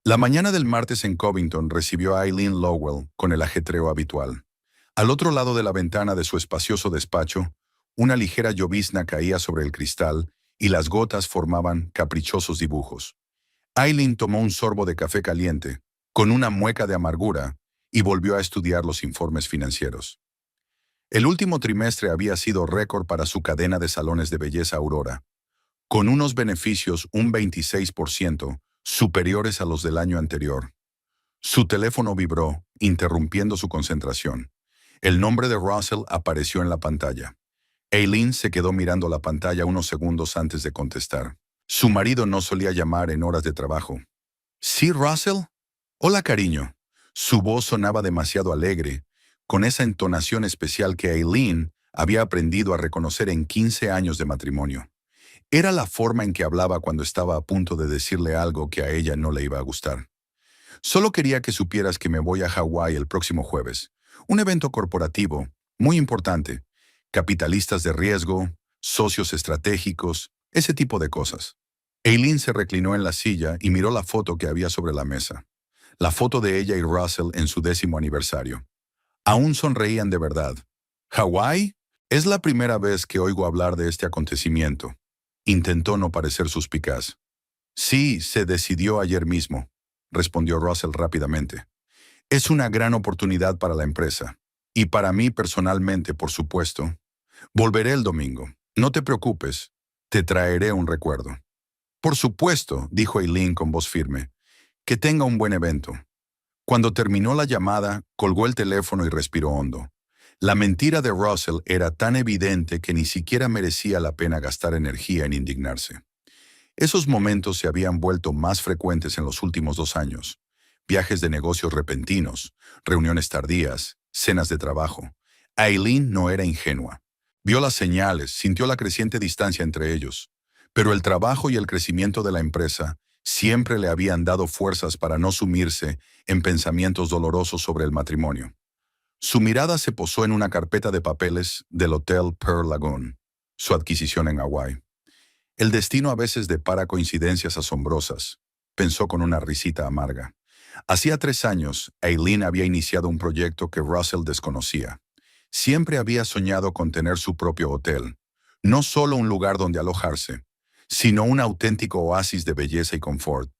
La mañana del martes en Covington recibió a Eileen Lowell con el ajetreo habitual. Al otro lado de la ventana de su espacioso despacho, una ligera llovizna caía sobre el cristal y las gotas formaban caprichosos dibujos. Eileen tomó un sorbo de café caliente, con una mueca de amargura, y volvió a estudiar los informes financieros. El último trimestre había sido récord para su cadena de salones de belleza Aurora, con unos beneficios un 26% superiores a los del año anterior. Su teléfono vibró, interrumpiendo su concentración. El nombre de Russell apareció en la pantalla. Eileen se quedó mirando la pantalla unos segundos antes de contestar. Su marido no solía llamar en horas de trabajo. ¿Sí, Russell? Hola, cariño. Su voz sonaba demasiado alegre, con esa entonación especial que Eileen había aprendido a reconocer en 15 años de matrimonio. Era la forma en que hablaba cuando estaba a punto de decirle algo que a ella no le iba a gustar. Solo quería que supieras que me voy a Hawái el próximo jueves. Un evento corporativo, muy importante. Capitalistas de riesgo, socios estratégicos, ese tipo de cosas. Eileen se reclinó en la silla y miró la foto que había sobre la mesa. La foto de ella y Russell en su 10º aniversario. Aún sonreían de verdad. ¿Hawái? Es la primera vez que oigo hablar de este acontecimiento. Intentó no parecer suspicaz. Sí, se decidió ayer mismo, respondió Russell rápidamente. Es una gran oportunidad para la empresa. Y para mí personalmente, por supuesto. Volveré el domingo. No te preocupes. Te traeré un recuerdo. Por supuesto, dijo Eileen con voz firme. Que tenga un buen evento. Cuando terminó la llamada, colgó el teléfono y respiró hondo. La mentira de Russell era tan evidente que ni siquiera merecía la pena gastar energía en indignarse. Esos momentos se habían vuelto más frecuentes en los últimos 2 años. Viajes de negocios repentinos, reuniones tardías, cenas de trabajo. Eileen no era ingenua. Vio las señales, sintió la creciente distancia entre ellos. Pero el trabajo y el crecimiento de la empresa siempre le habían dado fuerzas para no sumirse en pensamientos dolorosos sobre el matrimonio. Su mirada se posó en una carpeta de papeles del Hotel Pearl Lagoon, su adquisición en Hawái. El destino a veces depara coincidencias asombrosas, pensó con una risita amarga. Hacía 3 años, Eileen había iniciado un proyecto que Russell desconocía. Siempre había soñado con tener su propio hotel, no solo un lugar donde alojarse, sino un auténtico oasis de belleza y confort.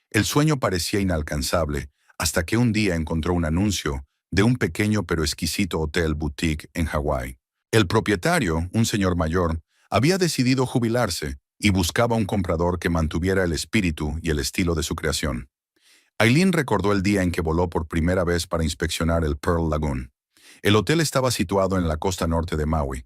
El sueño parecía inalcanzable hasta que un día encontró un anuncio de un pequeño pero exquisito hotel boutique en Hawái. El propietario, un señor mayor, había decidido jubilarse y buscaba un comprador que mantuviera el espíritu y el estilo de su creación. Eileen recordó el día en que voló por primera vez para inspeccionar el Pearl Lagoon. El hotel estaba situado en la costa norte de Maui,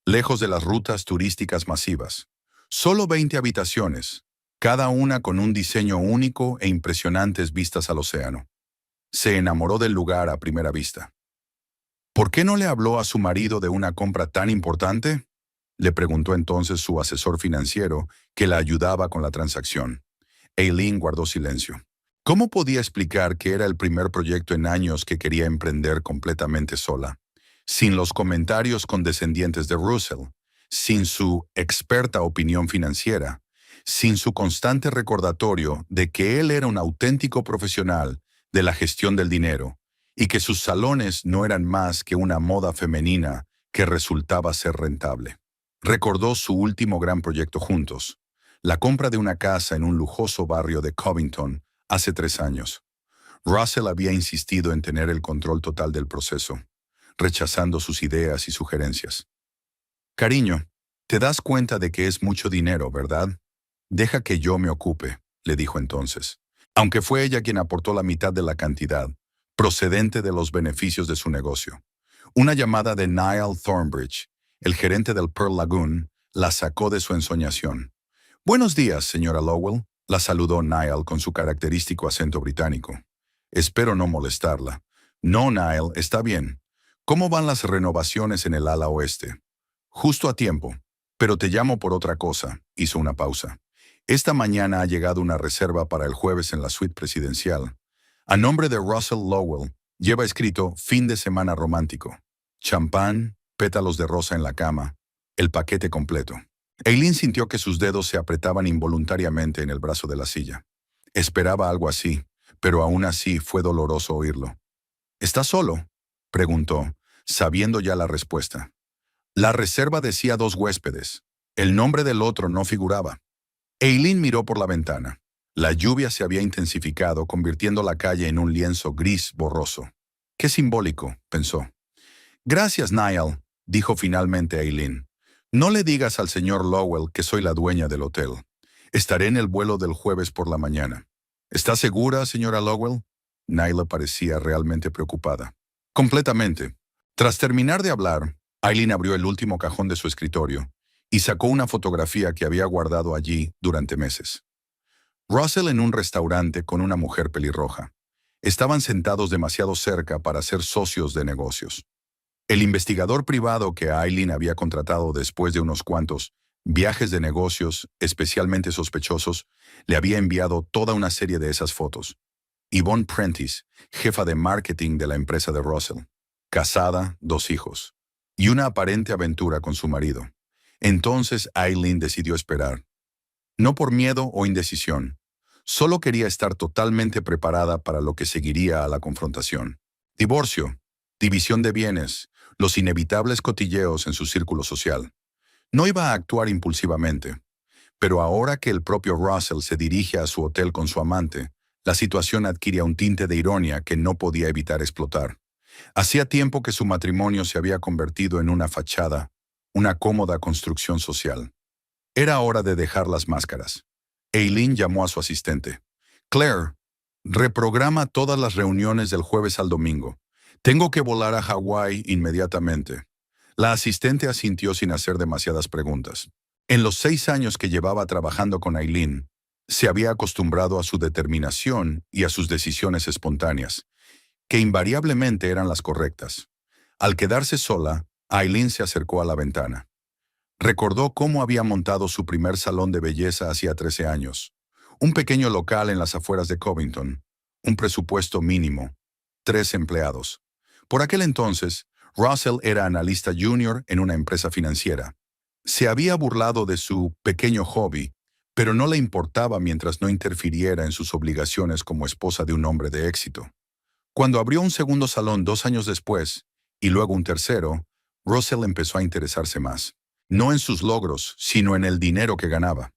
lejos de las rutas turísticas masivas. Solo 20 habitaciones, cada una con un diseño único e impresionantes vistas al océano. Se enamoró del lugar a primera vista. ¿Por qué no le habló a su marido de una compra tan importante?, le preguntó entonces su asesor financiero que la ayudaba con la transacción. Eileen guardó silencio. ¿Cómo podía explicar que era el primer proyecto en años que quería emprender completamente sola? Sin los comentarios condescendientes de Russell, sin su experta opinión financiera, sin su constante recordatorio de que él era un auténtico profesional de la gestión del dinero y que sus salones no eran más que una moda femenina que resultaba ser rentable. Recordó su último gran proyecto juntos, la compra de una casa en un lujoso barrio de Covington hace 3 años. Russell había insistido en tener el control total del proceso, rechazando sus ideas y sugerencias. Cariño, te das cuenta de que es mucho dinero, ¿verdad? Deja que yo me ocupe, le dijo entonces. Aunque fue ella quien aportó la mitad de la cantidad, procedente de los beneficios de su negocio. Una llamada de Niall Thornbridge, el gerente del Pearl Lagoon, la sacó de su ensoñación. Buenos días, señora Lowell, la saludó Niall con su característico acento británico. Espero no molestarla. No, Niall, está bien. ¿Cómo van las renovaciones en el ala oeste? Justo a tiempo. Pero te llamo por otra cosa, hizo una pausa. Esta mañana ha llegado una reserva para el jueves en la suite presidencial. A nombre de Russell Lowell, lleva escrito fin de semana romántico. Champán, pétalos de rosa en la cama, el paquete completo. Eileen sintió que sus dedos se apretaban involuntariamente en el brazo de la silla. Esperaba algo así, pero aún así fue doloroso oírlo. ¿Estás solo?, preguntó, sabiendo ya la respuesta. La reserva decía 2 huéspedes. El nombre del otro no figuraba. Eileen miró por la ventana. La lluvia se había intensificado, convirtiendo la calle en un lienzo gris borroso. «Qué simbólico», pensó. «Gracias, Niall», dijo finalmente Eileen. «No le digas al señor Lowell que soy la dueña del hotel. Estaré en el vuelo del jueves por la mañana». «¿Está segura, señora Lowell?». Niall parecía realmente preocupada. «Completamente». Tras terminar de hablar, Eileen abrió el último cajón de su escritorio y sacó una fotografía que había guardado allí durante meses. Russell en un restaurante con una mujer pelirroja. Estaban sentados demasiado cerca para ser socios de negocios. El investigador privado que Eileen había contratado después de unos cuantos viajes de negocios especialmente sospechosos, le había enviado toda una serie de esas fotos. Yvonne Prentice, jefa de marketing de la empresa de Russell, casada, 2 hijos, y una aparente aventura con su marido. Entonces Eileen decidió esperar. No por miedo o indecisión, solo quería estar totalmente preparada para lo que seguiría a la confrontación. Divorcio, división de bienes, los inevitables cotilleos en su círculo social. No iba a actuar impulsivamente, pero ahora que el propio Russell se dirige a su hotel con su amante, la situación adquiría un tinte de ironía que no podía evitar explotar. Hacía tiempo que su matrimonio se había convertido en una fachada, una cómoda construcción social. Era hora de dejar las máscaras. Eileen llamó a su asistente. «Claire, reprograma todas las reuniones del jueves al domingo. Tengo que volar a Hawái inmediatamente». La asistente asintió sin hacer demasiadas preguntas. En los 6 años que llevaba trabajando con Eileen, se había acostumbrado a su determinación y a sus decisiones espontáneas, que invariablemente eran las correctas. Al quedarse sola, Eileen se acercó a la ventana. Recordó cómo había montado su primer salón de belleza hacía 13 años. Un pequeño local en las afueras de Covington. Un presupuesto mínimo. 3 empleados. Por aquel entonces, Russell era analista junior en una empresa financiera. Se había burlado de su pequeño hobby, pero no le importaba mientras no interfiriera en sus obligaciones como esposa de un hombre de éxito. Cuando abrió un segundo salón 2 años después, y luego un tercero, Russell empezó a interesarse más. No en sus logros, sino en el dinero que ganaba.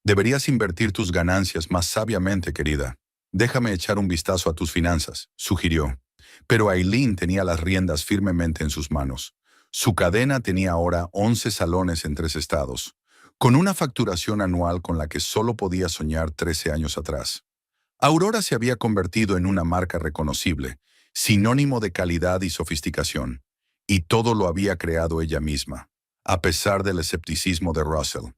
«Deberías invertir tus ganancias más sabiamente, querida. Déjame echar un vistazo a tus finanzas», sugirió. Pero Eileen tenía las riendas firmemente en sus manos. Su cadena tenía ahora 11 salones en 3 estados, con una facturación anual con la que solo podía soñar 13 años atrás. Aurora se había convertido en una marca reconocible, sinónimo de calidad y sofisticación, y todo lo había creado ella misma, a pesar del escepticismo de Russell.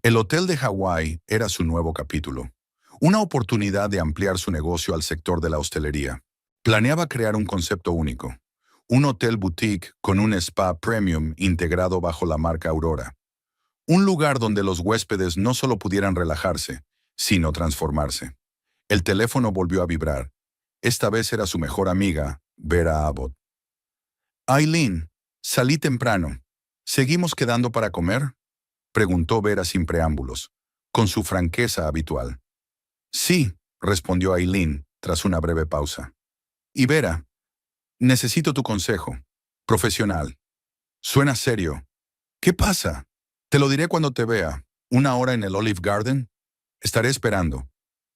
El Hotel de Hawái era su nuevo capítulo, una oportunidad de ampliar su negocio al sector de la hostelería. Planeaba crear un concepto único, un hotel boutique con un spa premium integrado bajo la marca Aurora. Un lugar donde los huéspedes no solo pudieran relajarse, sino transformarse. El teléfono volvió a vibrar. Esta vez era su mejor amiga, Vera Abbott. «Eileen, salí temprano. ¿Seguimos quedando para comer?», preguntó Vera sin preámbulos, con su franqueza habitual. «Sí», respondió Eileen, tras una breve pausa. «Y Vera, necesito tu consejo. Profesional. Suena serio. ¿Qué pasa? Te lo diré cuando te vea. ¿1 hora en el Olive Garden? Estaré esperando».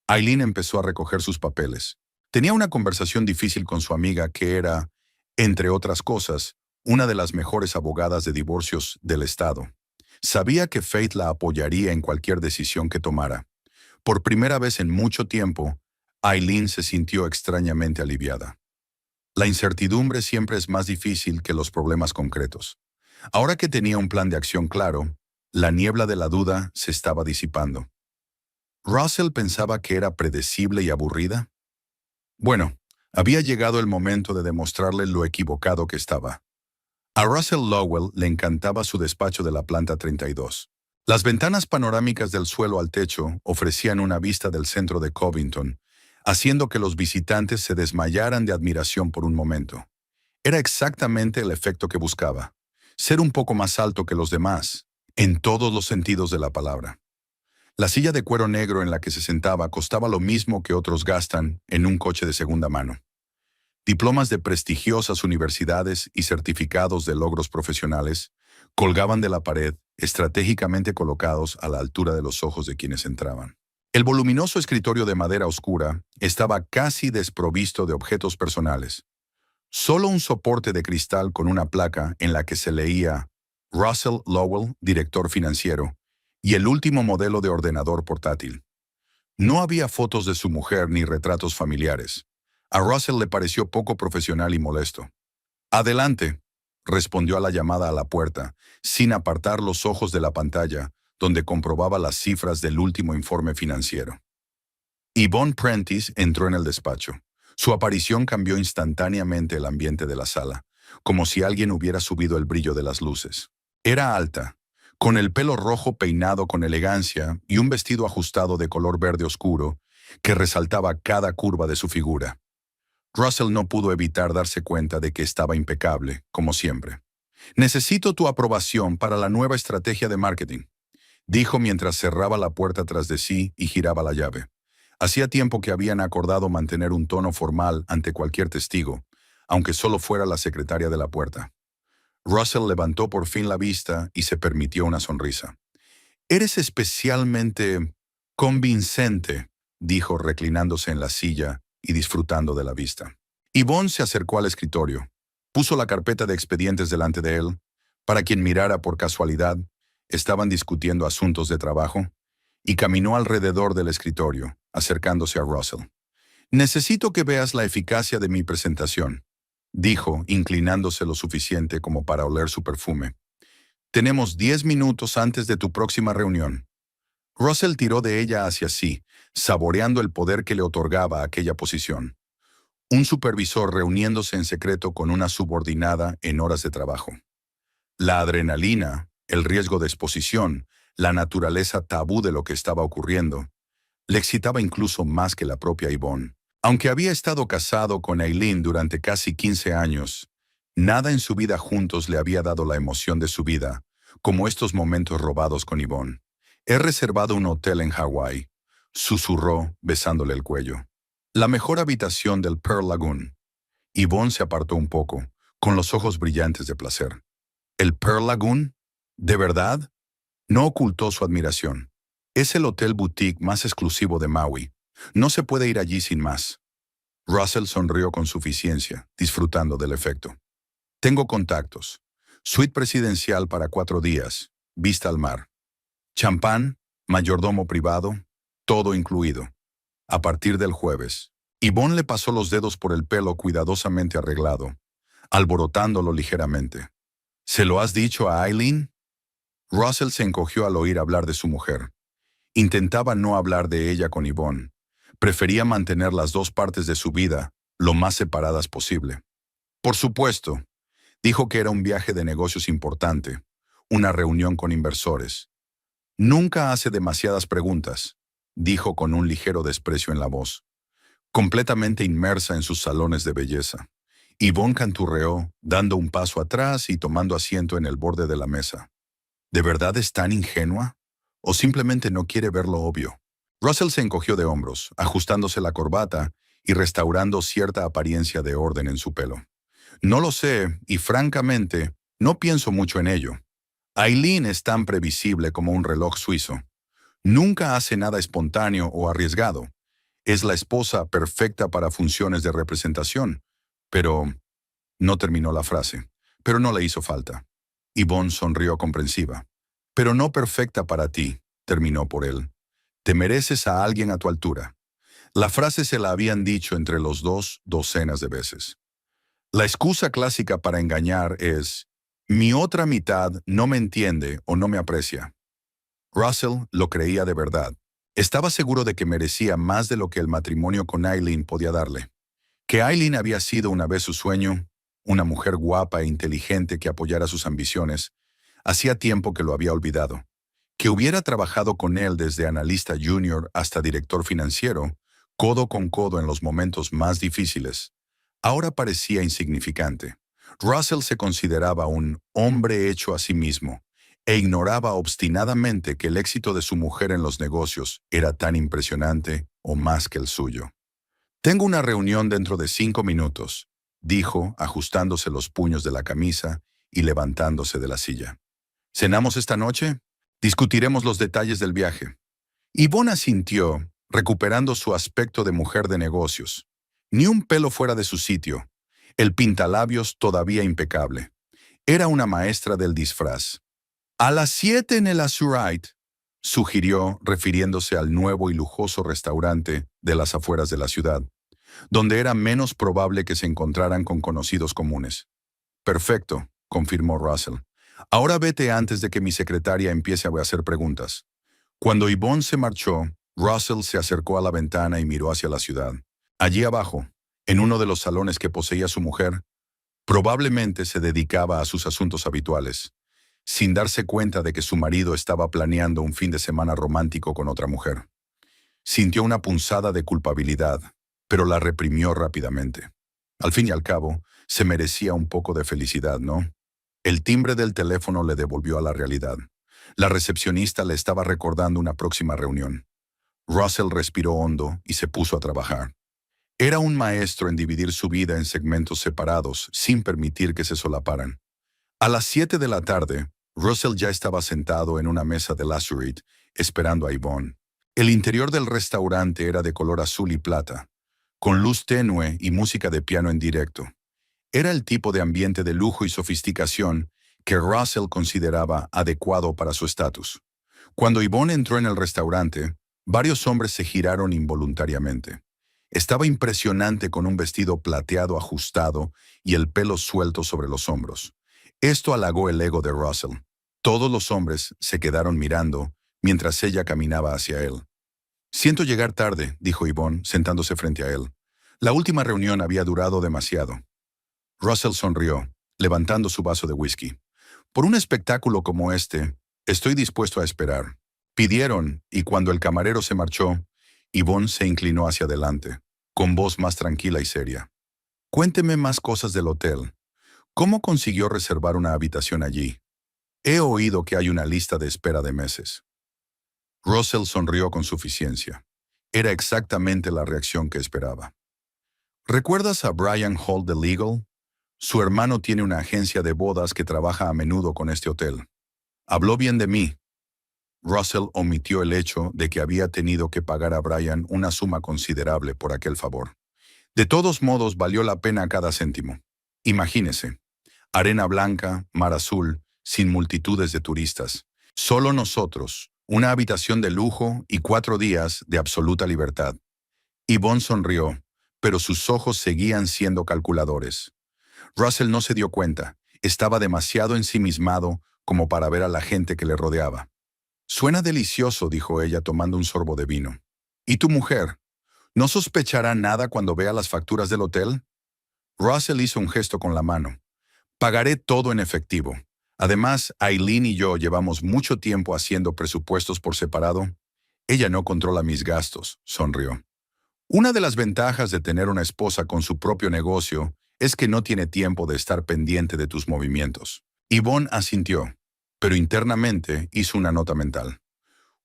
Eileen empezó a recoger sus papeles. Tenía una conversación difícil con su amiga que era, entre otras cosas, una de las mejores abogadas de divorcios del estado. Sabía que Faith la apoyaría en cualquier decisión que tomara. Por primera vez en mucho tiempo, Eileen se sintió extrañamente aliviada. La incertidumbre siempre es más difícil que los problemas concretos. Ahora que tenía un plan de acción claro, la niebla de la duda se estaba disipando. ¿Russell pensaba que era predecible y aburrida? Bueno, había llegado el momento de demostrarle lo equivocado que estaba. A Russell Lowell le encantaba su despacho de la planta 32. Las ventanas panorámicas del suelo al techo ofrecían una vista del centro de Covington, haciendo que los visitantes se desmayaran de admiración por un momento. Era exactamente el efecto que buscaba, ser un poco más alto que los demás, en todos los sentidos de la palabra. La silla de cuero negro en la que se sentaba costaba lo mismo que otros gastan en un coche de segunda mano. Diplomas de prestigiosas universidades y certificados de logros profesionales colgaban de la pared, estratégicamente colocados a la altura de los ojos de quienes entraban. El voluminoso escritorio de madera oscura estaba casi desprovisto de objetos personales. Solo un soporte de cristal con una placa en la que se leía Russell Lowell, director financiero, y el último modelo de ordenador portátil. No había fotos de su mujer ni retratos familiares. A Russell le pareció poco profesional y molesto. «Adelante», respondió a la llamada a la puerta, sin apartar los ojos de la pantalla, donde comprobaba las cifras del último informe financiero. Yvonne Prentice entró en el despacho. Su aparición cambió instantáneamente el ambiente de la sala, como si alguien hubiera subido el brillo de las luces. Era alta, con el pelo rojo peinado con elegancia y un vestido ajustado de color verde oscuro que resaltaba cada curva de su figura. Russell no pudo evitar darse cuenta de que estaba impecable, como siempre. «Necesito tu aprobación para la nueva estrategia de marketing», dijo mientras cerraba la puerta tras de sí y giraba la llave. Hacía tiempo que habían acordado mantener un tono formal ante cualquier testigo, aunque solo fuera la secretaria de la puerta. Russell levantó por fin la vista y se permitió una sonrisa. «Eres especialmente convincente», dijo reclinándose en la silla y disfrutando de la vista. Yvonne se acercó al escritorio, puso la carpeta de expedientes delante de él. Para quien mirara por casualidad, estaban discutiendo asuntos de trabajo, y caminó alrededor del escritorio, acercándose a Russell. «Necesito que veas la eficacia de mi presentación», dijo, inclinándose lo suficiente como para oler su perfume. «Tenemos 10 minutos antes de tu próxima reunión». Russell tiró de ella hacia sí, saboreando el poder que le otorgaba aquella posición. Un supervisor reuniéndose en secreto con una subordinada en horas de trabajo. La adrenalina, el riesgo de exposición, la naturaleza tabú de lo que estaba ocurriendo, le excitaba incluso más que la propia Yvonne. Aunque había estado casado con Aileen durante casi 15 años, nada en su vida juntos le había dado la emoción de su vida, como estos momentos robados con Yvonne. «He reservado un hotel en Hawái», susurró, besándole el cuello. «La mejor habitación del Pearl Lagoon». Yvonne se apartó un poco, con los ojos brillantes de placer. «¿El Pearl Lagoon? ¿De verdad?» No ocultó su admiración. «Es el hotel boutique más exclusivo de Maui. No se puede ir allí sin más». Russell sonrió con suficiencia, disfrutando del efecto. «Tengo contactos. Suite presidencial para 4 días. Vista al mar. Champán, mayordomo privado, todo incluido. A partir del jueves». Yvonne le pasó los dedos por el pelo cuidadosamente arreglado, alborotándolo ligeramente. «¿Se lo has dicho a Aileen?» Russell se encogió al oír hablar de su mujer. Intentaba no hablar de ella con Yvonne. Prefería mantener las dos partes de su vida lo más separadas posible. «Por supuesto», dijo que era un viaje de negocios importante, una reunión con inversores. «Nunca hace demasiadas preguntas», dijo con un ligero desprecio en la voz. Completamente inmersa en sus salones de belleza, Yvonne canturreó, dando un paso atrás y tomando asiento en el borde de la mesa. ¿De verdad es tan ingenua? ¿O simplemente no quiere ver lo obvio? Russell se encogió de hombros, ajustándose la corbata y restaurando cierta apariencia de orden en su pelo. «No lo sé, y francamente, no pienso mucho en ello. Aileen es tan previsible como un reloj suizo. Nunca hace nada espontáneo o arriesgado. Es la esposa perfecta para funciones de representación. Pero…» No terminó la frase, pero no le hizo falta. Yvonne sonrió comprensiva. «Pero no perfecta para ti», terminó por él. «Te mereces a alguien a tu altura». La frase se la habían dicho entre los dos docenas de veces. La excusa clásica para engañar es: «Mi otra mitad no me entiende o no me aprecia». Russell lo creía de verdad. Estaba seguro de que merecía más de lo que el matrimonio con Aileen podía darle. Que Aileen había sido una vez su sueño, una mujer guapa e inteligente que apoyara sus ambiciones, hacía tiempo que lo había olvidado. Que hubiera trabajado con él desde analista junior hasta director financiero, codo con codo en los momentos más difíciles, ahora parecía insignificante. Russell se consideraba un hombre hecho a sí mismo, e ignoraba obstinadamente que el éxito de su mujer en los negocios era tan impresionante o más que el suyo. «Tengo una reunión dentro de 5 minutos», dijo, ajustándose los puños de la camisa y levantándose de la silla. «¿Cenamos esta noche? Discutiremos los detalles del viaje». Yvonne asintió, recuperando su aspecto de mujer de negocios. Ni un pelo fuera de su sitio, el pintalabios todavía impecable. Era una maestra del disfraz. «A las 7 en el Azurite», sugirió, refiriéndose al nuevo y lujoso restaurante de las afueras de la ciudad, donde era menos probable que se encontraran con conocidos comunes. «Perfecto», confirmó Russell. «Ahora vete antes de que mi secretaria empiece a hacer preguntas». Cuando Yvonne se marchó, Russell se acercó a la ventana y miró hacia la ciudad. Allí abajo, en uno de los salones que poseía su mujer, probablemente se dedicaba a sus asuntos habituales, sin darse cuenta de que su marido estaba planeando un fin de semana romántico con otra mujer. Sintió una punzada de culpabilidad, pero la reprimió rápidamente. Al fin y al cabo, se merecía un poco de felicidad, ¿no? El timbre del teléfono le devolvió a la realidad. La recepcionista le estaba recordando una próxima reunión. Russell respiró hondo y se puso a trabajar. Era un maestro en dividir su vida en segmentos separados, sin permitir que se solaparan. A las 7 de la tarde, Russell ya estaba sentado en una mesa de Lazurite, esperando a Yvonne. El interior del restaurante era de color azul y plata, con luz tenue y música de piano en directo. Era el tipo de ambiente de lujo y sofisticación que Russell consideraba adecuado para su estatus. Cuando Yvonne entró en el restaurante, varios hombres se giraron involuntariamente. Estaba impresionante con un vestido plateado ajustado y el pelo suelto sobre los hombros. Esto halagó el ego de Russell. Todos los hombres se quedaron mirando mientras ella caminaba hacia él. «Siento llegar tarde», dijo Yvonne, sentándose frente a él. La última reunión había durado demasiado. Russell sonrió, levantando su vaso de whisky. «Por un espectáculo como este, estoy dispuesto a esperar». Pidieron, y cuando el camarero se marchó, Yvonne se inclinó hacia adelante, con voz más tranquila y seria. «Cuénteme más cosas del hotel. ¿Cómo consiguió reservar una habitación allí? He oído que hay una lista de espera de meses». Russell sonrió con suficiencia. Era exactamente la reacción que esperaba. «¿Recuerdas a Brian Hall de Legal? Su hermano tiene una agencia de bodas que trabaja a menudo con este hotel. Habló bien de mí». Russell omitió el hecho de que había tenido que pagar a Brian una suma considerable por aquel favor. De todos modos, valió la pena cada céntimo. Imagínese, arena blanca, mar azul, sin multitudes de turistas. Solo nosotros, una habitación de lujo y 4 días de absoluta libertad. Yvonne sonrió, pero sus ojos seguían siendo calculadores. Russell no se dio cuenta. Estaba demasiado ensimismado como para ver a la gente que le rodeaba. «Suena delicioso», dijo ella tomando un sorbo de vino. «¿Y tu mujer? ¿No sospechará nada cuando vea las facturas del hotel?» Russell hizo un gesto con la mano. «Pagaré todo en efectivo. Además, Aileen y yo llevamos mucho tiempo haciendo presupuestos por separado. Ella no controla mis gastos», sonrió. «Una de las ventajas de tener una esposa con su propio negocio es que no tiene tiempo de estar pendiente de tus movimientos». Yvonne asintió, pero internamente hizo una nota mental.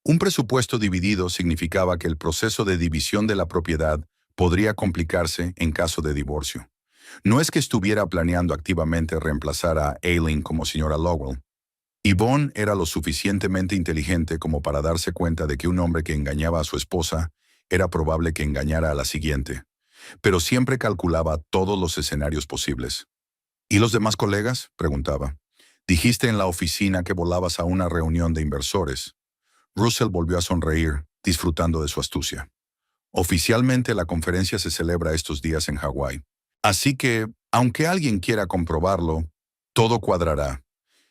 Un presupuesto dividido significaba que el proceso de división de la propiedad podría complicarse en caso de divorcio. No es que estuviera planeando activamente reemplazar a Aileen como señora Lowell. Yvonne era lo suficientemente inteligente como para darse cuenta de que un hombre que engañaba a su esposa era probable que engañara a la siguiente, pero siempre calculaba todos los escenarios posibles. «¿Y los demás colegas?», preguntaba. «Dijiste en la oficina que volabas a una reunión de inversores». Russell volvió a sonreír, disfrutando de su astucia. «Oficialmente la conferencia se celebra estos días en Hawái. Así que, aunque alguien quiera comprobarlo, todo cuadrará.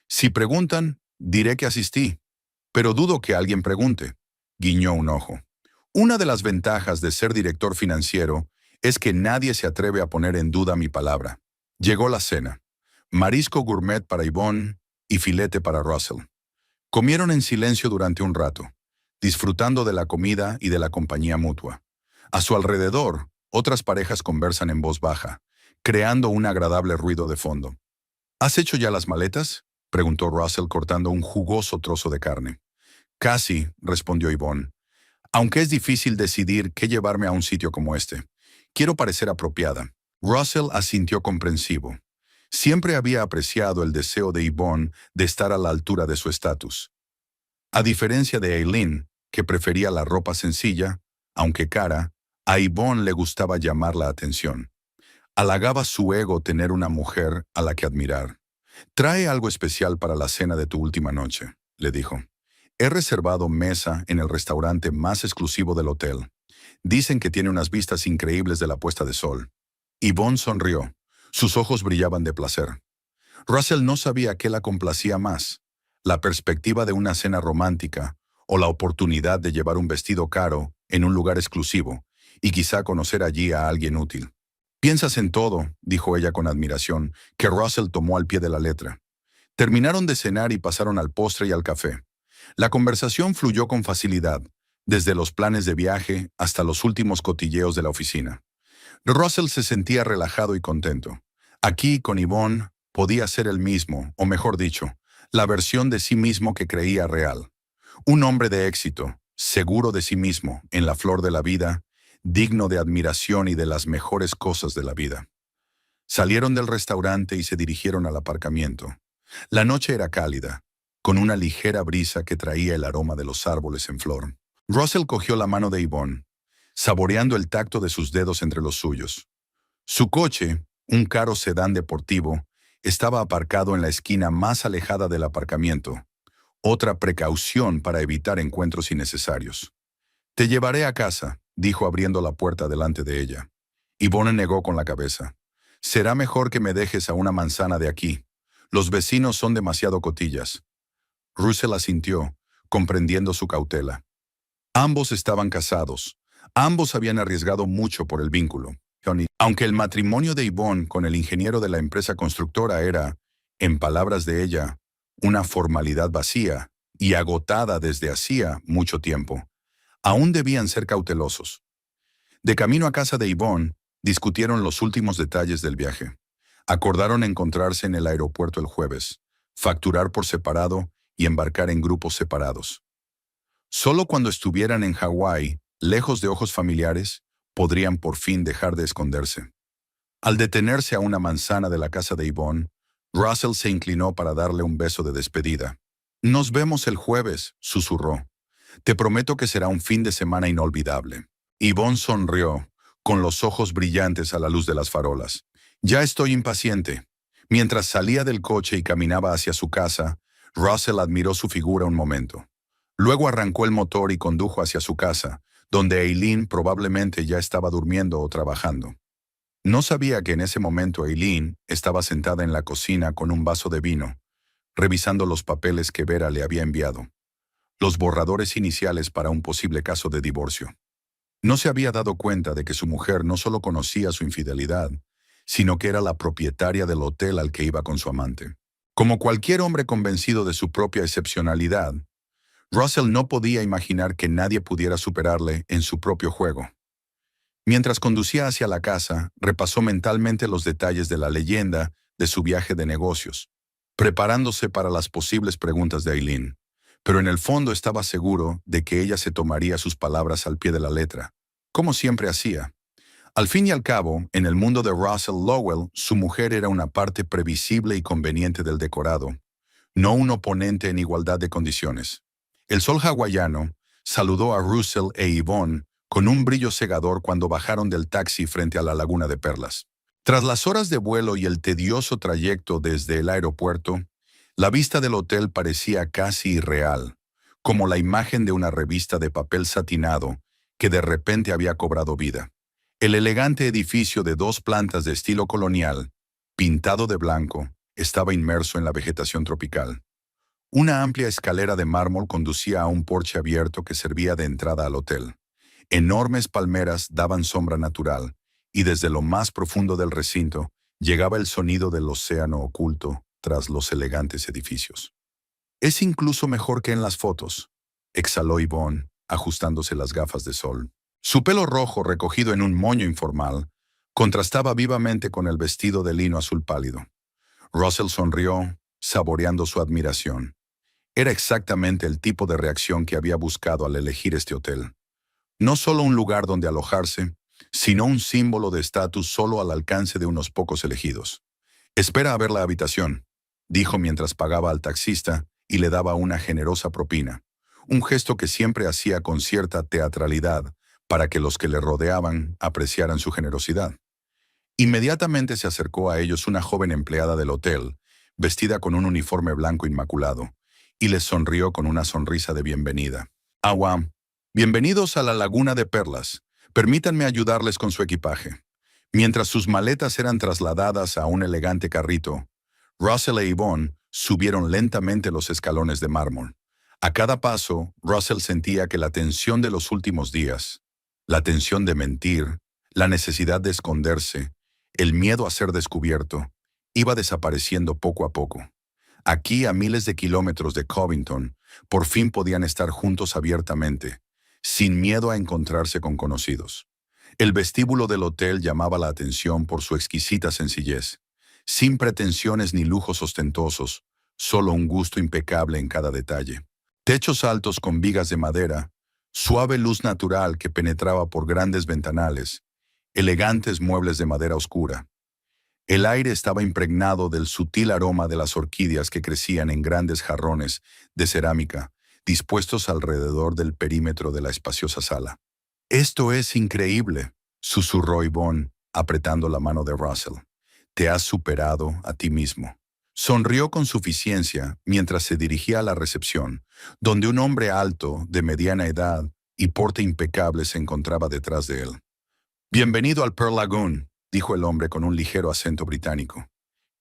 Si preguntan, diré que asistí. Pero dudo que alguien pregunte», guiñó un ojo. «Una de las ventajas de ser director financiero es que nadie se atreve a poner en duda mi palabra». Llegó la cena. Marisco gourmet para Yvonne y filete para Russell. Comieron en silencio durante un rato, disfrutando de la comida y de la compañía mutua. A su alrededor, otras parejas conversan en voz baja, creando un agradable ruido de fondo. «¿Has hecho ya las maletas?», preguntó Russell cortando un jugoso trozo de carne. Casi, respondió Yvonne. Aunque es difícil decidir qué llevarme a un sitio como este. Quiero parecer apropiada. Russell asintió comprensivo. Siempre había apreciado el deseo de Yvonne de estar a la altura de su estatus. A diferencia de Aileen, que prefería la ropa sencilla, aunque cara, a Yvonne le gustaba llamar la atención. Halagaba su ego tener una mujer a la que admirar. «Trae algo especial para la cena de tu última noche», le dijo. «He reservado mesa en el restaurante más exclusivo del hotel. Dicen que tiene unas vistas increíbles de la puesta de sol». Yvonne sonrió. Sus ojos brillaban de placer. Russell no sabía qué la complacía más, la perspectiva de una cena romántica o la oportunidad de llevar un vestido caro en un lugar exclusivo y quizá conocer allí a alguien útil. «Piensas en todo», dijo ella con admiración, que Russell tomó al pie de la letra. Terminaron de cenar y pasaron al postre y al café. La conversación fluyó con facilidad, desde los planes de viaje hasta los últimos cotilleos de la oficina. Russell se sentía relajado y contento. Aquí, con Yvonne, podía ser el mismo, o mejor dicho, la versión de sí mismo que creía real. Un hombre de éxito, seguro de sí mismo, en la flor de la vida, digno de admiración y de las mejores cosas de la vida. Salieron del restaurante y se dirigieron al aparcamiento. La noche era cálida, con una ligera brisa que traía el aroma de los árboles en flor. Russell cogió la mano de Yvonne, saboreando el tacto de sus dedos entre los suyos. Su coche, un caro sedán deportivo, estaba aparcado en la esquina más alejada del aparcamiento, otra precaución para evitar encuentros innecesarios. «Te llevaré a casa», dijo abriendo la puerta delante de ella. Yvonne negó con la cabeza. «Será mejor que me dejes a una manzana de aquí. Los vecinos son demasiado cotillas». Russell asintió, comprendiendo su cautela. Ambos estaban casados. Ambos habían arriesgado mucho por el vínculo. Aunque el matrimonio de Yvonne con el ingeniero de la empresa constructora era, en palabras de ella, una formalidad vacía y agotada desde hacía mucho tiempo, aún debían ser cautelosos. De camino a casa de Yvonne, discutieron los últimos detalles del viaje. Acordaron encontrarse en el aeropuerto el jueves, facturar por separado y embarcar en grupos separados. Solo cuando estuvieran en Hawái, lejos de ojos familiares, podrían por fin dejar de esconderse. Al detenerse a una manzana de la casa de Yvonne, Russell se inclinó para darle un beso de despedida. «Nos vemos el jueves», susurró. «Te prometo que será un fin de semana inolvidable». Yvonne sonrió, con los ojos brillantes a la luz de las farolas. «Ya estoy impaciente». Mientras salía del coche y caminaba hacia su casa, Russell admiró su figura un momento. Luego arrancó el motor y condujo hacia su casa, donde Aileen probablemente ya estaba durmiendo o trabajando. No sabía que en ese momento Aileen estaba sentada en la cocina con un vaso de vino, revisando los papeles que Vera le había enviado, los borradores iniciales para un posible caso de divorcio. No se había dado cuenta de que su mujer no solo conocía su infidelidad, sino que era la propietaria del hotel al que iba con su amante. Como cualquier hombre convencido de su propia excepcionalidad, Russell no podía imaginar que nadie pudiera superarle en su propio juego. Mientras conducía hacia la casa, repasó mentalmente los detalles de la leyenda de su viaje de negocios, preparándose para las posibles preguntas de Aileen. Pero en el fondo estaba seguro de que ella se tomaría sus palabras al pie de la letra, como siempre hacía. Al fin y al cabo, en el mundo de Russell Lowell, su mujer era una parte previsible y conveniente del decorado, no un oponente en igualdad de condiciones. El sol hawaiano saludó a Russell e Yvonne con un brillo cegador cuando bajaron del taxi frente a la Laguna de Perlas. Tras las horas de vuelo y el tedioso trayecto desde el aeropuerto, la vista del hotel parecía casi irreal, como la imagen de una revista de papel satinado que de repente había cobrado vida. El elegante edificio de 2 plantas de estilo colonial, pintado de blanco, estaba inmerso en la vegetación tropical. Una amplia escalera de mármol conducía a un porche abierto que servía de entrada al hotel. Enormes palmeras daban sombra natural, y desde lo más profundo del recinto llegaba el sonido del océano oculto tras los elegantes edificios. «Es incluso mejor que en las fotos», exhaló Yvonne, ajustándose las gafas de sol. Su pelo rojo, recogido en un moño informal, contrastaba vivamente con el vestido de lino azul pálido. Russell sonrió, saboreando su admiración. Era exactamente el tipo de reacción que había buscado al elegir este hotel. No solo un lugar donde alojarse, sino un símbolo de estatus solo al alcance de unos pocos elegidos. «Espera a ver la habitación», dijo mientras pagaba al taxista y le daba una generosa propina, un gesto que siempre hacía con cierta teatralidad para que los que le rodeaban apreciaran su generosidad. Inmediatamente se acercó a ellos una joven empleada del hotel, vestida con un uniforme blanco inmaculado, y les sonrió con una sonrisa de bienvenida. «Agua, bienvenidos a la Laguna de Perlas. Permítanme ayudarles con su equipaje». Mientras sus maletas eran trasladadas a un elegante carrito, Russell e Yvonne subieron lentamente los escalones de mármol. A cada paso, Russell sentía que la tensión de los últimos días, la tensión de mentir, la necesidad de esconderse, el miedo a ser descubierto, iba desapareciendo poco a poco. Aquí, a miles de kilómetros de Covington, por fin podían estar juntos abiertamente, sin miedo a encontrarse con conocidos. El vestíbulo del hotel llamaba la atención por su exquisita sencillez, sin pretensiones ni lujos ostentosos, solo un gusto impecable en cada detalle. Techos altos con vigas de madera, suave luz natural que penetraba por grandes ventanales, elegantes muebles de madera oscura. El aire estaba impregnado del sutil aroma de las orquídeas que crecían en grandes jarrones de cerámica, dispuestos alrededor del perímetro de la espaciosa sala. «Esto es increíble», susurró Yvonne, apretando la mano de Russell. «Te has superado a ti mismo». Sonrió con suficiencia mientras se dirigía a la recepción, donde un hombre alto, de mediana edad y porte impecable se encontraba detrás de él. «Bienvenido al Pearl Lagoon», dijo el hombre con un ligero acento británico.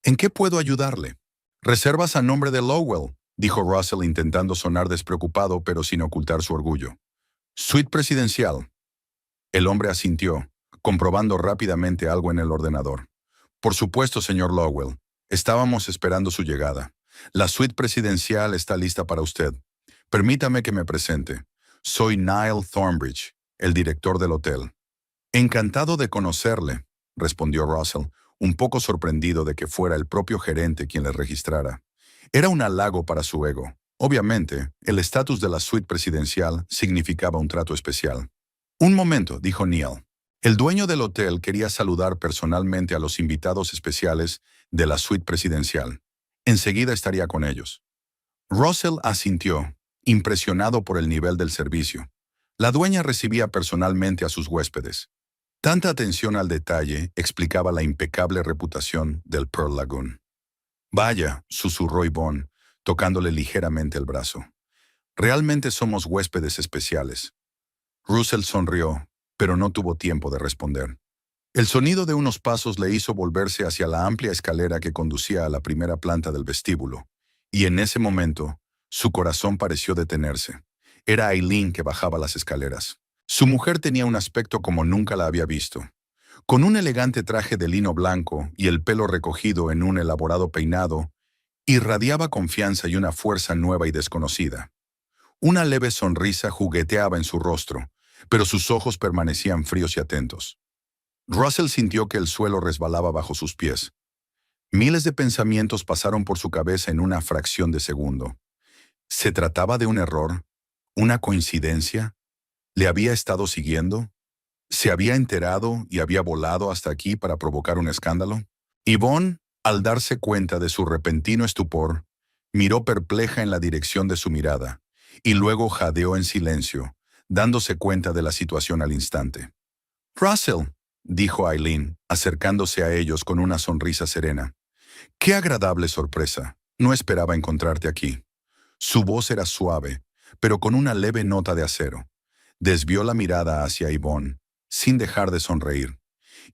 «¿En qué puedo ayudarle?» «Reservas a nombre de Lowell», dijo Russell intentando sonar despreocupado pero sin ocultar su orgullo. «Suite presidencial». El hombre asintió, comprobando rápidamente algo en el ordenador. «Por supuesto, señor Lowell. Estábamos esperando su llegada. La suite presidencial está lista para usted. Permítame que me presente. Soy Niall Thornbridge, el director del hotel». «Encantado de conocerle», respondió Russell, un poco sorprendido de que fuera el propio gerente quien le registrara. Era un halago para su ego. Obviamente, el estatus de la suite presidencial significaba un trato especial. «Un momento», dijo Neil. El dueño del hotel quería saludar personalmente a los invitados especiales de la suite presidencial. Enseguida estaría con ellos. Russell asintió, impresionado por el nivel del servicio. La dueña recibía personalmente a sus huéspedes. Tanta atención al detalle explicaba la impecable reputación del Pearl Lagoon. «Vaya», susurró Yvonne, tocándole ligeramente el brazo. «Realmente somos huéspedes especiales». Russell sonrió, pero no tuvo tiempo de responder. El sonido de unos pasos le hizo volverse hacia la amplia escalera que conducía a la primera planta del vestíbulo, y en ese momento, su corazón pareció detenerse. Era Aileen que bajaba las escaleras. Su mujer tenía un aspecto como nunca la había visto. Con un elegante traje de lino blanco y el pelo recogido en un elaborado peinado, irradiaba confianza y una fuerza nueva y desconocida. Una leve sonrisa jugueteaba en su rostro, pero sus ojos permanecían fríos y atentos. Russell sintió que el suelo resbalaba bajo sus pies. Miles de pensamientos pasaron por su cabeza en una fracción de segundo. ¿Se trataba de un error? ¿Una coincidencia? ¿Le había estado siguiendo? ¿Se había enterado y había volado hasta aquí para provocar un escándalo? Yvonne, al darse cuenta de su repentino estupor, miró perpleja en la dirección de su mirada, y luego jadeó en silencio, dándose cuenta de la situación al instante. «Russell», dijo Aileen, acercándose a ellos con una sonrisa serena. «Qué agradable sorpresa. No esperaba encontrarte aquí». Su voz era suave, pero con una leve nota de acero. Desvió la mirada hacia Yvonne, sin dejar de sonreír.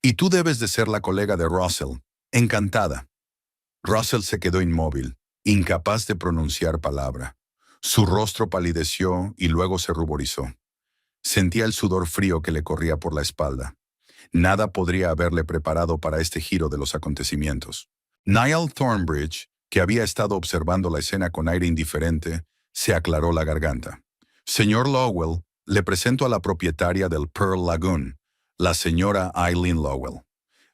«Y tú debes de ser la colega de Russell. Encantada». Russell se quedó inmóvil, incapaz de pronunciar palabra. Su rostro palideció y luego se ruborizó. Sentía el sudor frío que le corría por la espalda. Nada podría haberle preparado para este giro de los acontecimientos. Niall Thornbridge, que había estado observando la escena con aire indiferente, se aclaró la garganta. «Señor Lowell, le presento a la propietaria del Pearl Lagoon, la señora Aileen Lowell».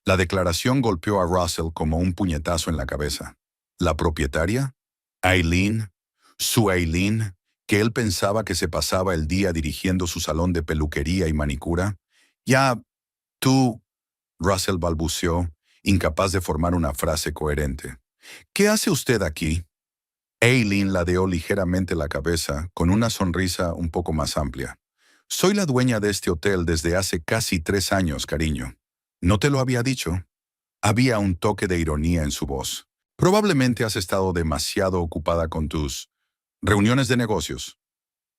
La declaración golpeó a Russell como un puñetazo en la cabeza. ¿La propietaria? Aileen. Su Aileen, que él pensaba que se pasaba el día dirigiendo su salón de peluquería y manicura. Ya, tú, Russell balbuceó, incapaz de formar una frase coherente. ¿Qué hace usted aquí? Aileen ladeó ligeramente la cabeza con una sonrisa un poco más amplia. Soy la dueña de este hotel desde hace casi 3 años, cariño. ¿No te lo había dicho? Había un toque de ironía en su voz. Probablemente has estado demasiado ocupada con tus reuniones de negocios.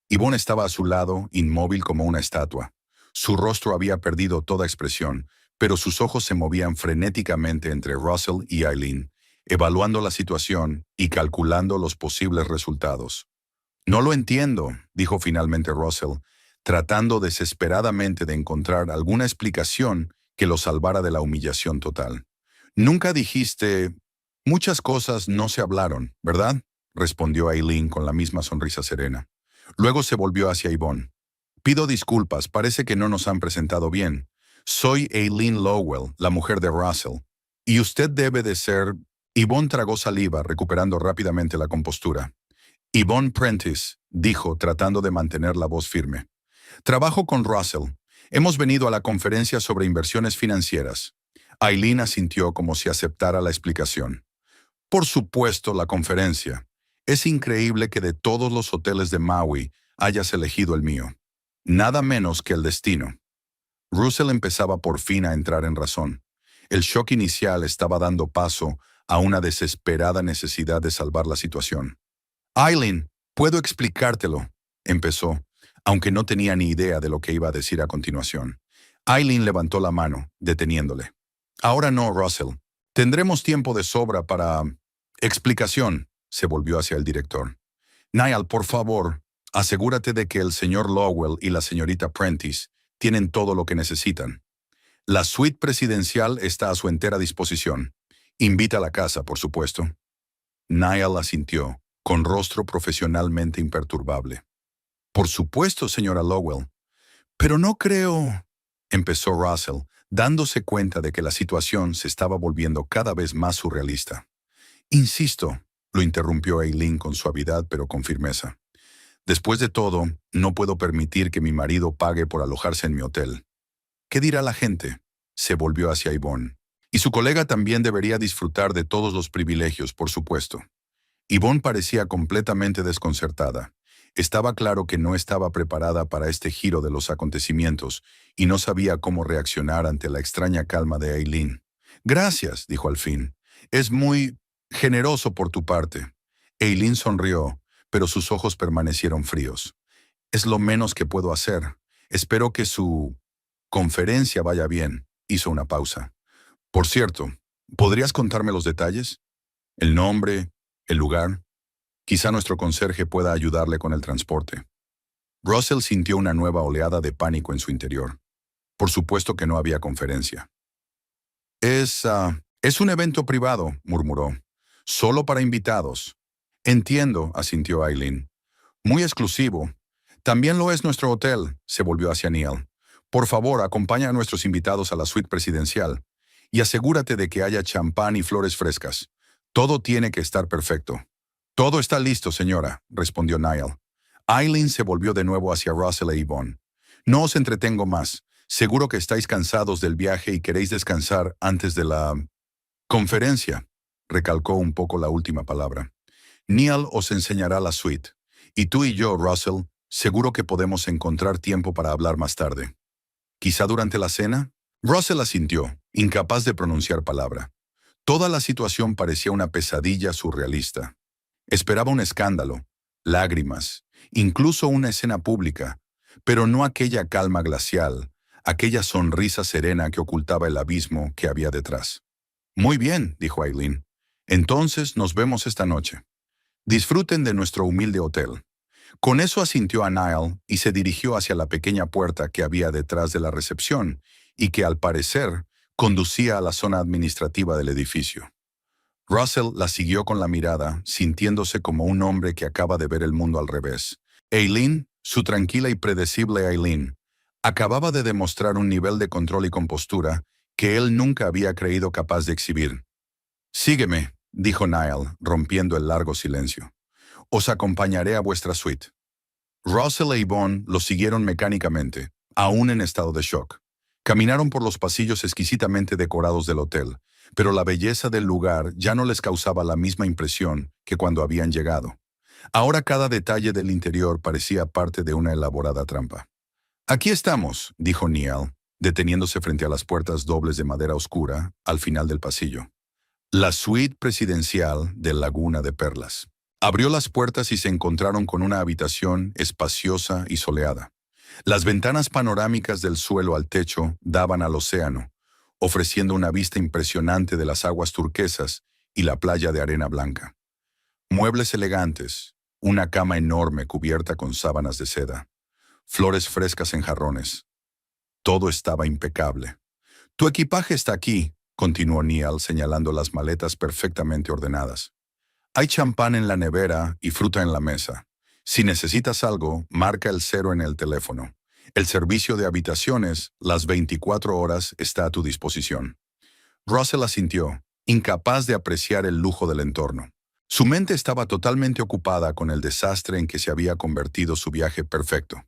Yvonne estaba a su lado, inmóvil como una estatua. Su rostro había perdido toda expresión, pero sus ojos se movían frenéticamente entre Russell y Aileen, evaluando la situación y calculando los posibles resultados. No lo entiendo, dijo finalmente Russell, tratando desesperadamente de encontrar alguna explicación que lo salvara de la humillación total. Nunca dijiste... Muchas cosas no se hablaron, ¿verdad? Respondió Aileen con la misma sonrisa serena. Luego se volvió hacia Yvonne. Pido disculpas, parece que no nos han presentado bien. Soy Aileen Lowell, la mujer de Russell. Y usted debe de ser... Yvonne tragó saliva, recuperando rápidamente la compostura. Yvonne Prentice, dijo, tratando de mantener la voz firme. Trabajo con Russell. Hemos venido a la conferencia sobre inversiones financieras. Aileen asintió como si aceptara la explicación. Por supuesto, la conferencia. Es increíble que de todos los hoteles de Maui hayas elegido el mío. Nada menos que el destino. Russell empezaba por fin a entrar en razón. El shock inicial estaba dando paso a una desesperada necesidad de salvar la situación. Aileen, puedo explicártelo, empezó, aunque no tenía ni idea de lo que iba a decir a continuación. Aileen levantó la mano, deteniéndole. Ahora no, Russell. Tendremos tiempo de sobra para... Explicación, se volvió hacia el director. Niall, por favor, asegúrate de que el señor Lowell y la señorita Prentice tienen todo lo que necesitan. La suite presidencial está a su entera disposición. Invita a la casa, por supuesto. Niall asintió, con rostro profesionalmente imperturbable. Por supuesto, señora Lowell. Pero no creo... empezó Russell, dándose cuenta de que la situación se estaba volviendo cada vez más surrealista. Insisto, lo interrumpió Aileen con suavidad pero con firmeza. Después de todo, no puedo permitir que mi marido pague por alojarse en mi hotel. ¿Qué dirá la gente? Se volvió hacia Yvonne. Y su colega también debería disfrutar de todos los privilegios, por supuesto. Yvonne parecía completamente desconcertada. Estaba claro que no estaba preparada para este giro de los acontecimientos y no sabía cómo reaccionar ante la extraña calma de Aileen. Gracias, dijo al fin. Es muy generoso por tu parte. Aileen sonrió, pero sus ojos permanecieron fríos. Es lo menos que puedo hacer. Espero que su conferencia vaya bien. Hizo una pausa. Por cierto, ¿podrías contarme los detalles? El nombre, el lugar. Quizá nuestro conserje pueda ayudarle con el transporte. Russell sintió una nueva oleada de pánico en su interior. Por supuesto que no había conferencia. Es un evento privado, murmuró. Solo para invitados. Entiendo, asintió Aileen. Muy exclusivo. También lo es nuestro hotel, se volvió hacia Neil. Por favor, acompaña a nuestros invitados a la suite presidencial y asegúrate de que haya champán y flores frescas. Todo tiene que estar perfecto. Todo está listo, señora, respondió Niall. Aileen se volvió de nuevo hacia Russell e Yvonne. No os entretengo más. Seguro que estáis cansados del viaje y queréis descansar antes de la... conferencia, recalcó un poco la última palabra. Neil os enseñará la suite. Y tú y yo, Russell, seguro que podemos encontrar tiempo para hablar más tarde. ¿Quizá durante la cena? Russell asintió, incapaz de pronunciar palabra. Toda la situación parecía una pesadilla surrealista. Esperaba un escándalo, lágrimas, incluso una escena pública, pero no aquella calma glacial, aquella sonrisa serena que ocultaba el abismo que había detrás. Muy bien, dijo Aileen. Entonces nos vemos esta noche. Disfruten de nuestro humilde hotel. Con eso asintió a Niall y se dirigió hacia la pequeña puerta que había detrás de la recepción y que, al parecer, conducía a la zona administrativa del edificio. Russell la siguió con la mirada, sintiéndose como un hombre que acaba de ver el mundo al revés. Aileen, su tranquila y predecible Aileen, acababa de demostrar un nivel de control y compostura que él nunca había creído capaz de exhibir. «Sígueme», dijo Niall, rompiendo el largo silencio. Os acompañaré a vuestra suite. Russell e Yvonne los siguieron mecánicamente, aún en estado de shock. Caminaron por los pasillos exquisitamente decorados del hotel, pero la belleza del lugar ya no les causaba la misma impresión que cuando habían llegado. Ahora cada detalle del interior parecía parte de una elaborada trampa. Aquí estamos, dijo Niall, deteniéndose frente a las puertas dobles de madera oscura al final del pasillo. La suite presidencial de Laguna de Perlas. Abrió las puertas y se encontraron con una habitación espaciosa y soleada. Las ventanas panorámicas del suelo al techo daban al océano, ofreciendo una vista impresionante de las aguas turquesas y la playa de arena blanca. Muebles elegantes, una cama enorme cubierta con sábanas de seda, flores frescas en jarrones. Todo estaba impecable. Tu equipaje está aquí, continuó Niall señalando las maletas perfectamente ordenadas. Hay champán en la nevera y fruta en la mesa. Si necesitas algo, marca el 0 en el teléfono. El servicio de habitaciones, las 24 horas, está a tu disposición. Russell asintió, incapaz de apreciar el lujo del entorno. Su mente estaba totalmente ocupada con el desastre en que se había convertido su viaje perfecto.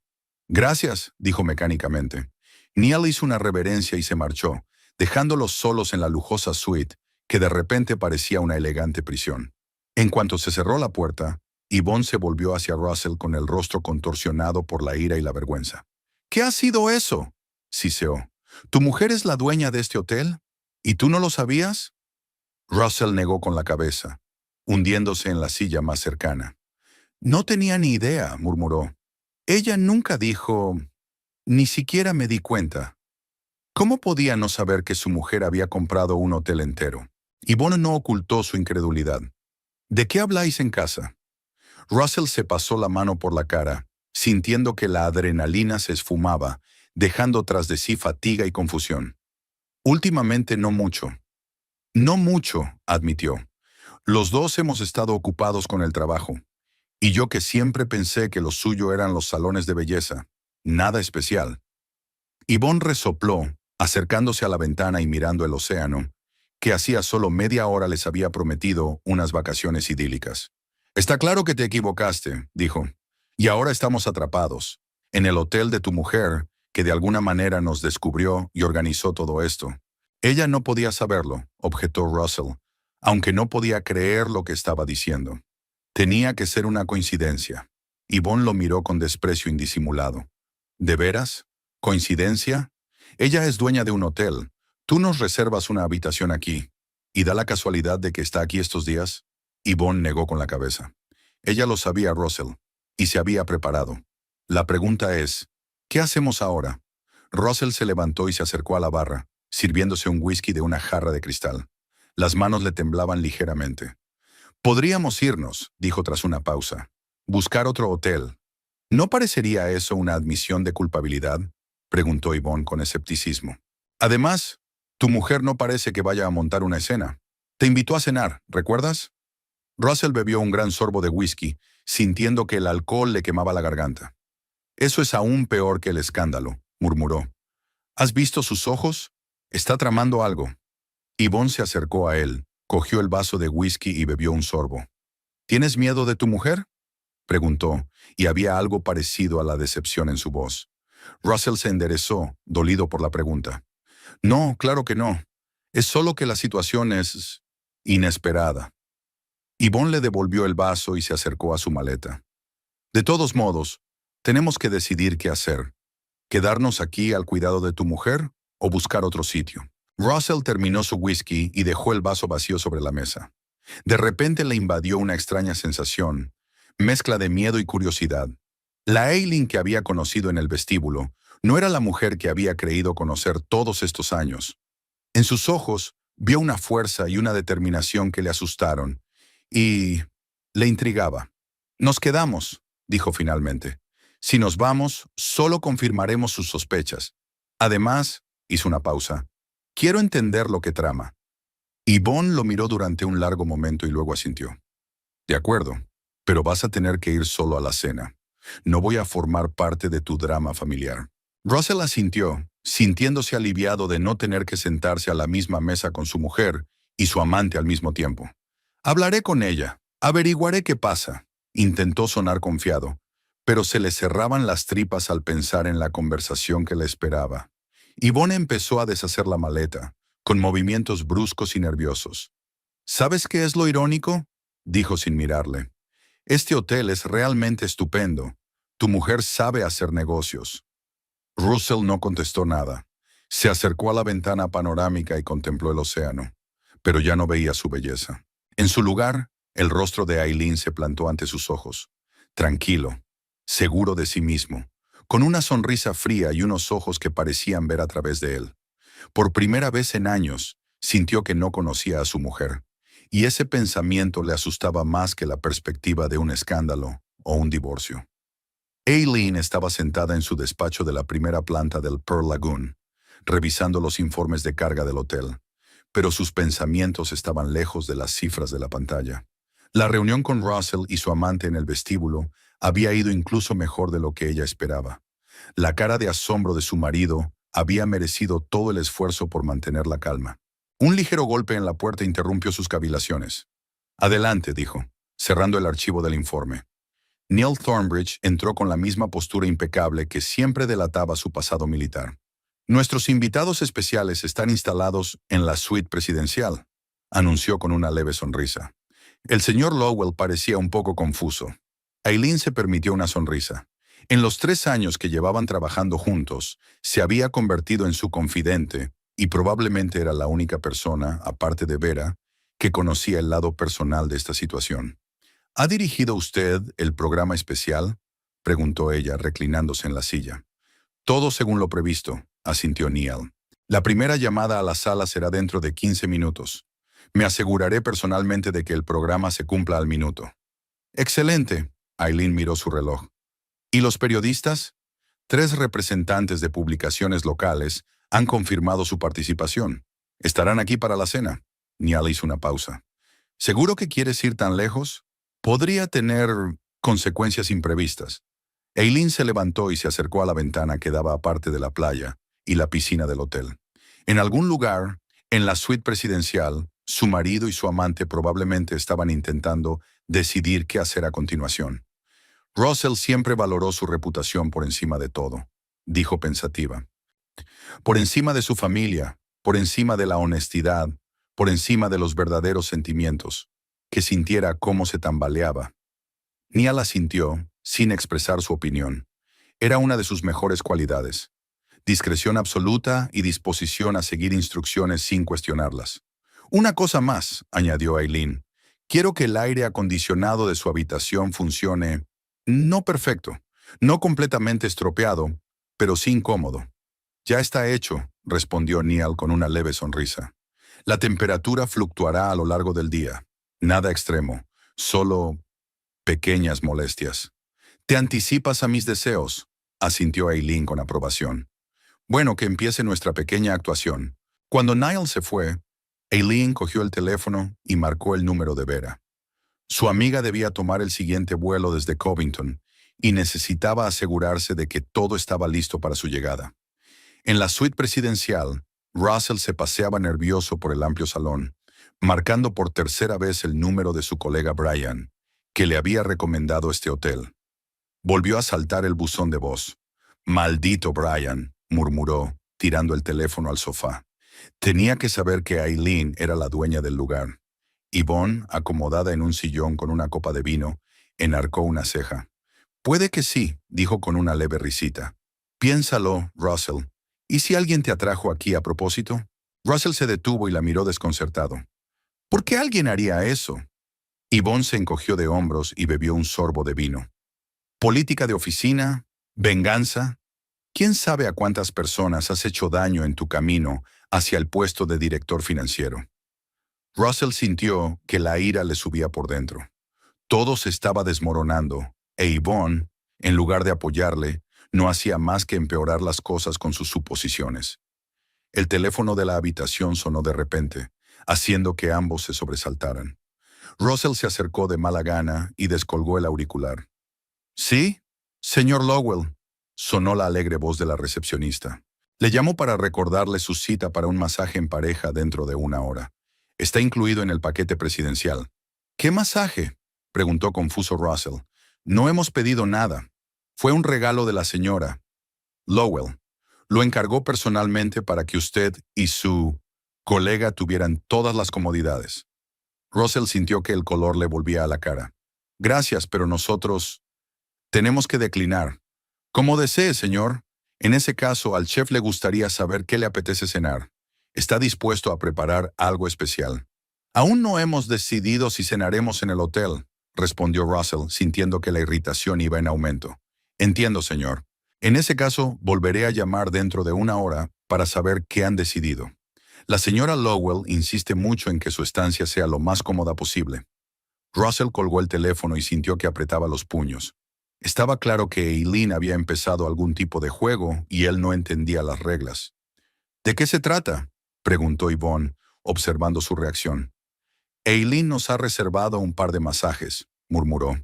Gracias, dijo mecánicamente. Niall hizo una reverencia y se marchó, dejándolos solos en la lujosa suite, que de repente parecía una elegante prisión. En cuanto se cerró la puerta, Yvonne se volvió hacia Russell con el rostro contorsionado por la ira y la vergüenza. ¿Qué ha sido eso?, siseó. ¿Tu mujer es la dueña de este hotel? ¿Y tú no lo sabías? Russell negó con la cabeza, hundiéndose en la silla más cercana. No tenía ni idea, murmuró. Ella nunca dijo... Ni siquiera me di cuenta. ¿Cómo podía no saber que su mujer había comprado un hotel entero? Yvonne no ocultó su incredulidad. ¿De qué habláis en casa? Russell se pasó la mano por la cara, sintiendo que la adrenalina se esfumaba, dejando tras de sí fatiga y confusión. Últimamente no mucho. No mucho, admitió. Los dos hemos estado ocupados con el trabajo. Y yo que siempre pensé que lo suyo eran los salones de belleza. Nada especial. Yvonne resopló, acercándose a la ventana y mirando el océano, que hacía solo media hora les había prometido unas vacaciones idílicas. Está claro que te equivocaste, dijo, y ahora estamos atrapados, en el hotel de tu mujer, que de alguna manera nos descubrió y organizó todo esto. Ella no podía saberlo, objetó Russell, aunque no podía creer lo que estaba diciendo. Tenía que ser una coincidencia. Yvonne lo miró con desprecio indisimulado. ¿De veras? ¿Coincidencia? Ella es dueña de un hotel. Tú nos reservas una habitación aquí. ¿Y da la casualidad de que está aquí estos días? Yvonne negó con la cabeza. Ella lo sabía, Russell, y se había preparado. La pregunta es, ¿qué hacemos ahora? Russell se levantó y se acercó a la barra, sirviéndose un whisky de una jarra de cristal. Las manos le temblaban ligeramente. Podríamos irnos, dijo tras una pausa. Buscar otro hotel. ¿No parecería eso una admisión de culpabilidad?, preguntó Yvonne con escepticismo. Además, tu mujer no parece que vaya a montar una escena. Te invitó a cenar, ¿recuerdas? Russell bebió un gran sorbo de whisky, sintiendo que el alcohol le quemaba la garganta. Eso es aún peor que el escándalo, murmuró. ¿Has visto sus ojos? Está tramando algo. Yvonne se acercó a él, cogió el vaso de whisky y bebió un sorbo. ¿Tienes miedo de tu mujer?, preguntó, y había algo parecido a la decepción en su voz. Russell se enderezó, dolido por la pregunta. No, claro que no. Es solo que la situación es inesperada. Yvonne le devolvió el vaso y se acercó a su maleta. De todos modos, tenemos que decidir qué hacer. ¿Quedarnos aquí al cuidado de tu mujer o buscar otro sitio? Russell terminó su whisky y dejó el vaso vacío sobre la mesa. De repente le invadió una extraña sensación, mezcla de miedo y curiosidad. La Aileen que había conocido en el vestíbulo no era la mujer que había creído conocer todos estos años. En sus ojos vio una fuerza y una determinación que le asustaron y le intrigaba. Nos quedamos, dijo finalmente. Si nos vamos, solo confirmaremos sus sospechas. Además, hizo una pausa. Quiero entender lo que trama. Yvonne lo miró durante un largo momento y luego asintió. De acuerdo, pero vas a tener que ir solo a la cena. No voy a formar parte de tu drama familiar. Russell asintió, sintiéndose aliviado de no tener que sentarse a la misma mesa con su mujer y su amante al mismo tiempo. Hablaré con ella. Averiguaré qué pasa. Intentó sonar confiado, pero se le cerraban las tripas al pensar en la conversación que le esperaba. Yvonne empezó a deshacer la maleta, con movimientos bruscos y nerviosos. ¿Sabes qué es lo irónico?, dijo sin mirarle. Este hotel es realmente estupendo. Tu mujer sabe hacer negocios. Russell no contestó nada. Se acercó a la ventana panorámica y contempló el océano, pero ya no veía su belleza. En su lugar, el rostro de Aileen se plantó ante sus ojos, tranquilo, seguro de sí mismo, con una sonrisa fría y unos ojos que parecían ver a través de él. Por primera vez en años, sintió que no conocía a su mujer, y ese pensamiento le asustaba más que la perspectiva de un escándalo o un divorcio. Aileen estaba sentada en su despacho de la primera planta del Pearl Lagoon, revisando los informes de carga del hotel, pero sus pensamientos estaban lejos de las cifras de la pantalla. La reunión con Russell y su amante en el vestíbulo había ido incluso mejor de lo que ella esperaba. La cara de asombro de su marido había merecido todo el esfuerzo por mantener la calma. Un ligero golpe en la puerta interrumpió sus cavilaciones. Adelante, dijo, cerrando el archivo del informe. Neil Thornbridge entró con la misma postura impecable que siempre delataba su pasado militar. Nuestros invitados especiales están instalados en la suite presidencial, anunció con una leve sonrisa. El señor Lowell parecía un poco confuso. Aileen se permitió una sonrisa. En los 3 años que llevaban trabajando juntos, se había convertido en su confidente y probablemente era la única persona, aparte de Vera, que conocía el lado personal de esta situación. ¿Ha dirigido usted el programa especial?, preguntó ella, reclinándose en la silla. Todo según lo previsto, asintió Neil. La primera llamada a la sala será dentro de 15 minutos. Me aseguraré personalmente de que el programa se cumpla al minuto. Excelente, Aileen miró su reloj. ¿Y los periodistas? 3 representantes de publicaciones locales han confirmado su participación. ¿Estarán aquí para la cena? Neil hizo una pausa. ¿Seguro que quieres ir tan lejos? Podría tener consecuencias imprevistas. Aileen se levantó y se acercó a la ventana que daba aparte de la playa y la piscina del hotel. En algún lugar, en la suite presidencial, su marido y su amante probablemente estaban intentando decidir qué hacer a continuación. Russell siempre valoró su reputación por encima de todo, dijo pensativa. Por encima de su familia, por encima de la honestidad, por encima de los verdaderos sentimientos. Que sintiera cómo se tambaleaba. Neil asintió, sin expresar su opinión. Era una de sus mejores cualidades. Discreción absoluta y disposición a seguir instrucciones sin cuestionarlas. Una cosa más, añadió Aileen. Quiero que el aire acondicionado de su habitación funcione, no perfecto, no completamente estropeado, pero sí incómodo. Ya está hecho, respondió Neil con una leve sonrisa. La temperatura fluctuará a lo largo del día. Nada extremo, solo pequeñas molestias. Te anticipas a mis deseos, asintió Aileen con aprobación. Bueno, que empiece nuestra pequeña actuación. Cuando Niall se fue, Aileen cogió el teléfono y marcó el número de Vera. Su amiga debía tomar el siguiente vuelo desde Covington y necesitaba asegurarse de que todo estaba listo para su llegada. En la suite presidencial, Russell se paseaba nervioso por el amplio salón, marcando por tercera vez el número de su colega Brian, que le había recomendado este hotel. Volvió a saltar el buzón de voz. «Maldito Brian», murmuró, tirando el teléfono al sofá. Tenía que saber que Aileen era la dueña del lugar. Yvonne, acomodada en un sillón con una copa de vino, enarcó una ceja. «Puede que sí», dijo con una leve risita. «Piénsalo, Russell. ¿Y si alguien te atrajo aquí a propósito?» Russell se detuvo y la miró desconcertado. ¿Por qué alguien haría eso? Yvonne se encogió de hombros y bebió un sorbo de vino. ¿Política de oficina? ¿Venganza? ¿Quién sabe a cuántas personas has hecho daño en tu camino hacia el puesto de director financiero? Russell sintió que la ira le subía por dentro. Todo se estaba desmoronando, e Yvonne, en lugar de apoyarle, no hacía más que empeorar las cosas con sus suposiciones. El teléfono de la habitación sonó de repente, haciendo que ambos se sobresaltaran. Russell se acercó de mala gana y descolgó el auricular. «¿Sí? Señor Lowell», sonó la alegre voz de la recepcionista. «Le llamo para recordarle su cita para un masaje en pareja dentro de 1 hora. Está incluido en el paquete presidencial. ¿Qué masaje?, preguntó confuso Russell. No hemos pedido nada. Fue un regalo de la señora Lowell. Lo encargó personalmente para que usted y su colega tuvieran todas las comodidades. Russell sintió que el color le volvía a la cara. Gracias, pero nosotros tenemos que declinar. Como desee, señor. En ese caso, al chef le gustaría saber qué le apetece cenar. Está dispuesto a preparar algo especial. Aún no hemos decidido si cenaremos en el hotel, respondió Russell, sintiendo que la irritación iba en aumento. Entiendo, señor. En ese caso, volveré a llamar dentro de una hora para saber qué han decidido. La señora Lowell insiste mucho en que su estancia sea lo más cómoda posible. Russell colgó el teléfono y sintió que apretaba los puños. Estaba claro que Eileen había empezado algún tipo de juego y él no entendía las reglas. ¿De qué se trata?, preguntó Yvonne, observando su reacción. Eileen nos ha reservado un par de masajes, murmuró,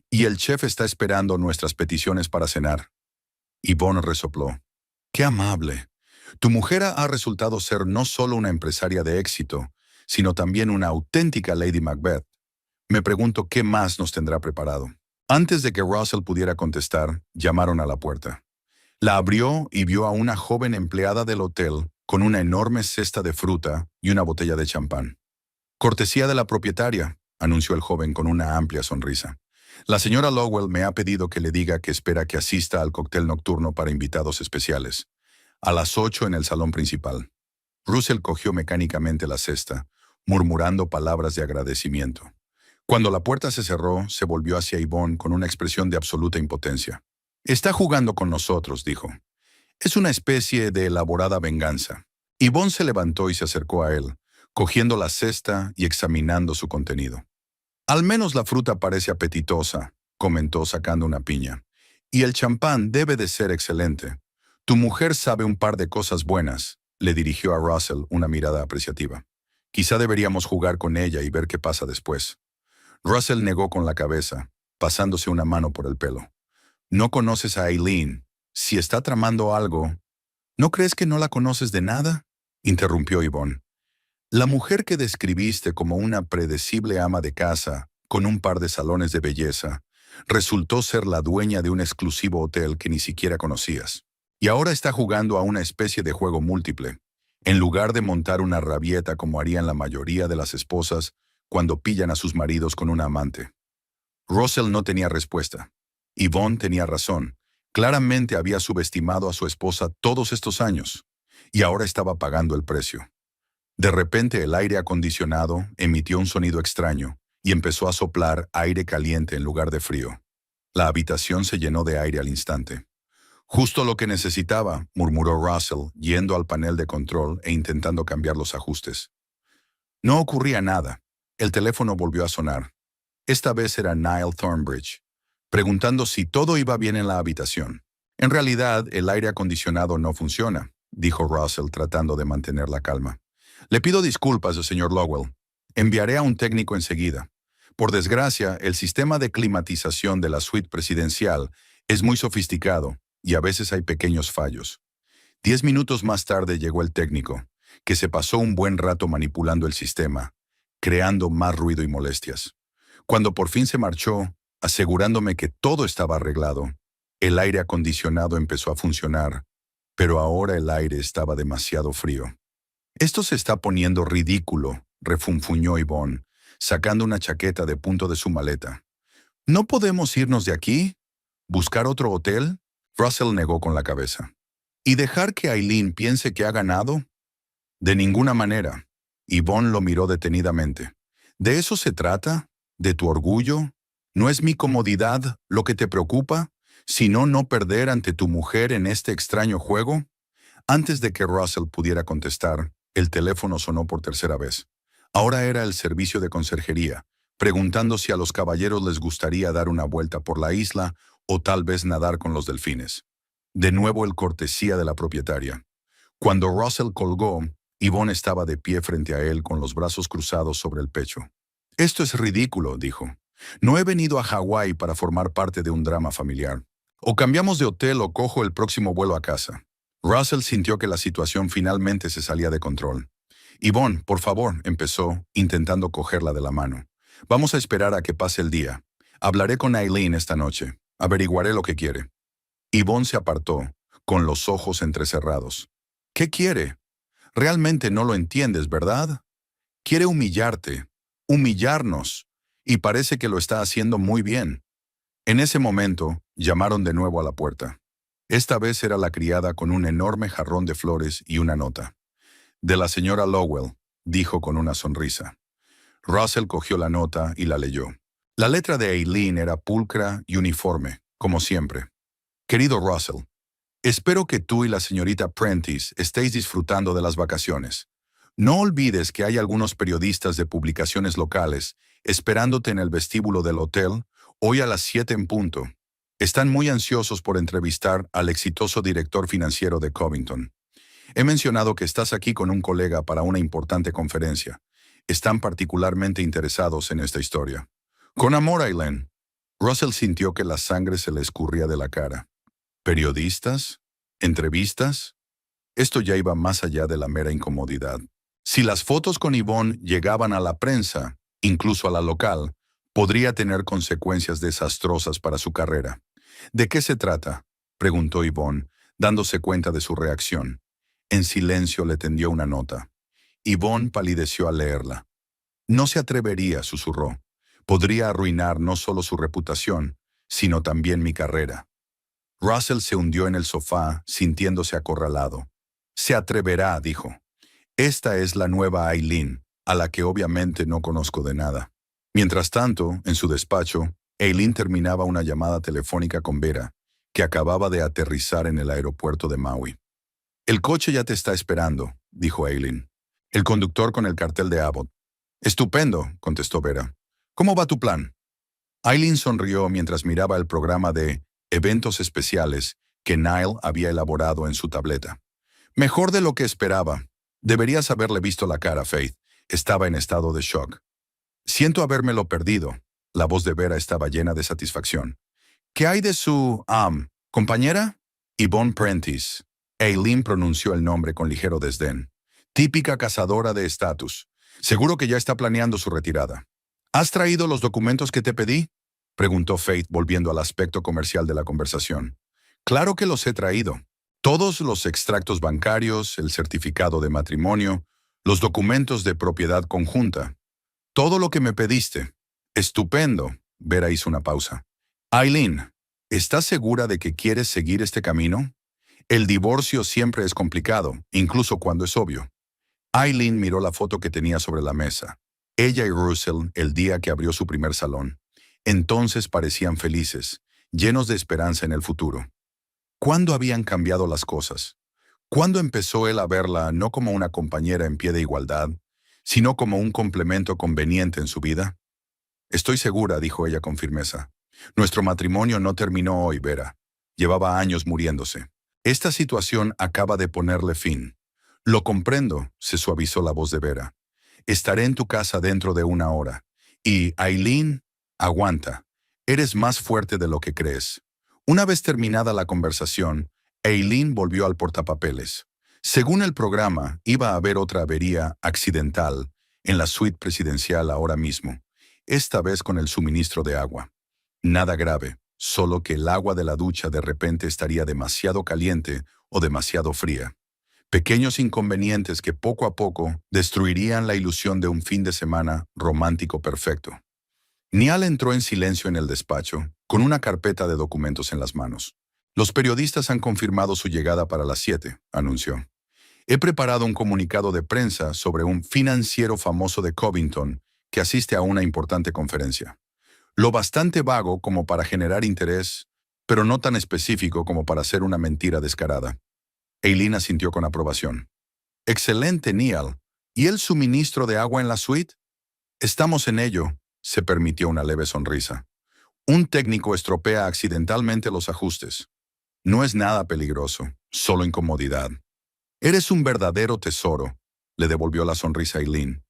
y el chef está esperando nuestras peticiones para cenar. Yvonne resopló. ¡Qué amable! Tu mujer ha resultado ser no solo una empresaria de éxito, sino también una auténtica Lady Macbeth. Me pregunto qué más nos tendrá preparado. Antes de que Russell pudiera contestar, llamaron a la puerta. La abrió y vio a una joven empleada del hotel con una enorme cesta de fruta y una botella de champán. Cortesía de la propietaria, anunció el joven con una amplia sonrisa. La señora Lowell me ha pedido que le diga que espera que asista al cóctel nocturno para invitados especiales. A las 8 en el salón principal. Russell cogió mecánicamente la cesta, murmurando palabras de agradecimiento. Cuando la puerta se cerró, se volvió hacia Yvonne con una expresión de absoluta impotencia. Está jugando con nosotros, dijo. Es una especie de elaborada venganza. Yvonne se levantó y se acercó a él, cogiendo la cesta y examinando su contenido. Al menos la fruta parece apetitosa, comentó sacando una piña. Y el champán debe de ser excelente. Tu mujer sabe un par de cosas buenas, le dirigió a Russell una mirada apreciativa. Quizá deberíamos jugar con ella y ver qué pasa después. Russell negó con la cabeza, pasándose una mano por el pelo. No conoces a Eileen. Si está tramando algo... ¿No crees que no la conoces de nada?, interrumpió Yvonne. La mujer que describiste como una predecible ama de casa, con un par de salones de belleza, resultó ser la dueña de un exclusivo hotel que ni siquiera conocías. Y ahora está jugando a una especie de juego múltiple, en lugar de montar una rabieta como harían la mayoría de las esposas cuando pillan a sus maridos con una amante. Russell no tenía respuesta. Yvonne tenía razón. Claramente había subestimado a su esposa todos estos años, y ahora estaba pagando el precio. De repente el aire acondicionado emitió un sonido extraño y empezó a soplar aire caliente en lugar de frío. La habitación se llenó de aire al instante. Justo lo que necesitaba, murmuró Russell, yendo al panel de control e intentando cambiar los ajustes. No ocurría nada. El teléfono volvió a sonar. Esta vez era Niall Thornbridge, preguntando si todo iba bien en la habitación. En realidad, el aire acondicionado no funciona, dijo Russell tratando de mantener la calma. Le pido disculpas, señor Lowell. Enviaré a un técnico enseguida. Por desgracia, el sistema de climatización de la suite presidencial es muy sofisticado y a veces hay pequeños fallos. 10 minutos más tarde llegó el técnico, que se pasó un buen rato manipulando el sistema, creando más ruido y molestias. Cuando por fin se marchó, asegurándome que todo estaba arreglado, el aire acondicionado empezó a funcionar, pero ahora el aire estaba demasiado frío. Esto se está poniendo ridículo, refunfuñó Yvonne, sacando una chaqueta de punto de su maleta. ¿No podemos irnos de aquí? ¿Buscar otro hotel? Russell negó con la cabeza. ¿Y dejar que Eileen piense que ha ganado? De ninguna manera. Yvonne lo miró detenidamente. ¿De eso se trata? ¿De tu orgullo? ¿No es mi comodidad lo que te preocupa, sino no perder ante tu mujer en este extraño juego? Antes de que Russell pudiera contestar, el teléfono sonó por tercera vez. Ahora era el servicio de conserjería, preguntando si a los caballeros les gustaría dar una vuelta por la isla o tal vez nadar con los delfines. De nuevo el cortesía de la propietaria. Cuando Russell colgó, Yvonne estaba de pie frente a él con los brazos cruzados sobre el pecho. «Esto es ridículo», dijo. «No he venido a Hawái para formar parte de un drama familiar. O cambiamos de hotel o cojo el próximo vuelo a casa». Russell sintió que la situación finalmente se salía de control. «Yvonne, por favor», empezó, intentando cogerla de la mano. Vamos a esperar a que pase el día. Hablaré con Aileen esta noche. Averiguaré lo que quiere. Yvonne se apartó, con los ojos entrecerrados. ¿Qué quiere? Realmente no lo entiendes, ¿verdad? Quiere humillarte, humillarnos, y parece que lo está haciendo muy bien. En ese momento, llamaron de nuevo a la puerta. Esta vez era la criada con un enorme jarrón de flores y una nota. De la señora Lowell, dijo con una sonrisa. Russell cogió la nota y la leyó. La letra de Aileen era pulcra y uniforme, como siempre. Querido Russell, espero que tú y la señorita Prentice estéis disfrutando de las vacaciones. No olvides que hay algunos periodistas de publicaciones locales esperándote en el vestíbulo del hotel hoy a las 7 en punto. Están muy ansiosos por entrevistar al exitoso director financiero de Covington. He mencionado que estás aquí con un colega para una importante conferencia. Están particularmente interesados en esta historia. Con amor, Aileen. Russell sintió que la sangre se le escurría de la cara. ¿Periodistas? ¿Entrevistas? Esto ya iba más allá de la mera incomodidad. Si las fotos con Yvonne llegaban a la prensa, incluso a la local, podría tener consecuencias desastrosas para su carrera. ¿De qué se trata?, preguntó Yvonne, dándose cuenta de su reacción. En silencio le tendió una nota. Yvonne palideció al leerla. No se atrevería, susurró. Podría arruinar no solo su reputación, sino también mi carrera. Russell se hundió en el sofá, sintiéndose acorralado. Se atreverá, dijo. Esta es la nueva Aileen, a la que obviamente no conozco de nada. Mientras tanto, en su despacho, Aileen terminaba una llamada telefónica con Vera, que acababa de aterrizar en el aeropuerto de Maui. El coche ya te está esperando, dijo Aileen. El conductor con el cartel de Abbott. Estupendo, contestó Vera. ¿Cómo va tu plan? Aileen sonrió mientras miraba el programa de eventos especiales que Niall había elaborado en su tableta. Mejor de lo que esperaba. Deberías haberle visto la cara, Faith. Estaba en estado de shock. Siento habérmelo perdido. La voz de Vera estaba llena de satisfacción. ¿Qué hay de su, compañera? Yvonne Prentice. Aileen pronunció el nombre con ligero desdén. Típica cazadora de estatus. Seguro que ya está planeando su retirada. ¿Has traído los documentos que te pedí?, preguntó Faith volviendo al aspecto comercial de la conversación. Claro que los he traído. Todos los extractos bancarios, el certificado de matrimonio, los documentos de propiedad conjunta. Todo lo que me pediste. Estupendo. Vera hizo una pausa. Aileen, ¿estás segura de que quieres seguir este camino? El divorcio siempre es complicado, incluso cuando es obvio. Aileen miró la foto que tenía sobre la mesa. Ella y Russell el día que abrió su primer salón. Entonces parecían felices, llenos de esperanza en el futuro. ¿Cuándo habían cambiado las cosas? ¿Cuándo empezó él a verla no como una compañera en pie de igualdad, sino como un complemento conveniente en su vida? Estoy segura, dijo ella con firmeza. Nuestro matrimonio no terminó hoy, Vera. Llevaba años muriéndose. Esta situación acaba de ponerle fin. Lo comprendo, se suavizó la voz de Vera. Estaré en tu casa dentro de 1 hora. Y, Aileen, aguanta. Eres más fuerte de lo que crees. Una vez terminada la conversación, Aileen volvió al portapapeles. Según el programa, iba a haber otra avería accidental en la suite presidencial ahora mismo, esta vez con el suministro de agua. Nada grave, solo que el agua de la ducha de repente estaría demasiado caliente o demasiado fría. Pequeños inconvenientes que poco a poco destruirían la ilusión de un fin de semana romántico perfecto. Niall entró en silencio en el despacho, con una carpeta de documentos en las manos. Los periodistas han confirmado su llegada para las 7, anunció. He preparado un comunicado de prensa sobre un financiero famoso de Covington que asiste a una importante conferencia. Lo bastante vago como para generar interés, pero no tan específico como para ser una mentira descarada. Aileen asintió con aprobación. Excelente, Niall. ¿Y el suministro de agua en la suite? Estamos en ello, se permitió una leve sonrisa. Un técnico estropea accidentalmente los ajustes. No es nada peligroso, solo incomodidad. Eres un verdadero tesoro, le devolvió la sonrisa a Aileen.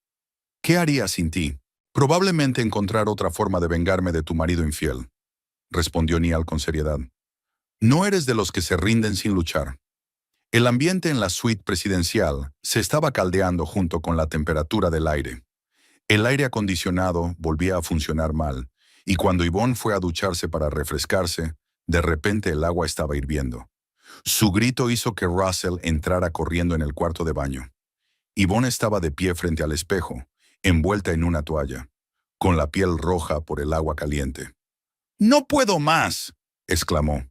¿Qué haría sin ti? Probablemente encontrar otra forma de vengarme de tu marido infiel, respondió Niall con seriedad. No eres de los que se rinden sin luchar. El ambiente en la suite presidencial se estaba caldeando junto con la temperatura del aire. El aire acondicionado volvía a funcionar mal, y cuando Yvonne fue a ducharse para refrescarse, de repente el agua estaba hirviendo. Su grito hizo que Russell entrara corriendo en el cuarto de baño. Yvonne estaba de pie frente al espejo, envuelta en una toalla, con la piel roja por el agua caliente. «¡No puedo más!», exclamó.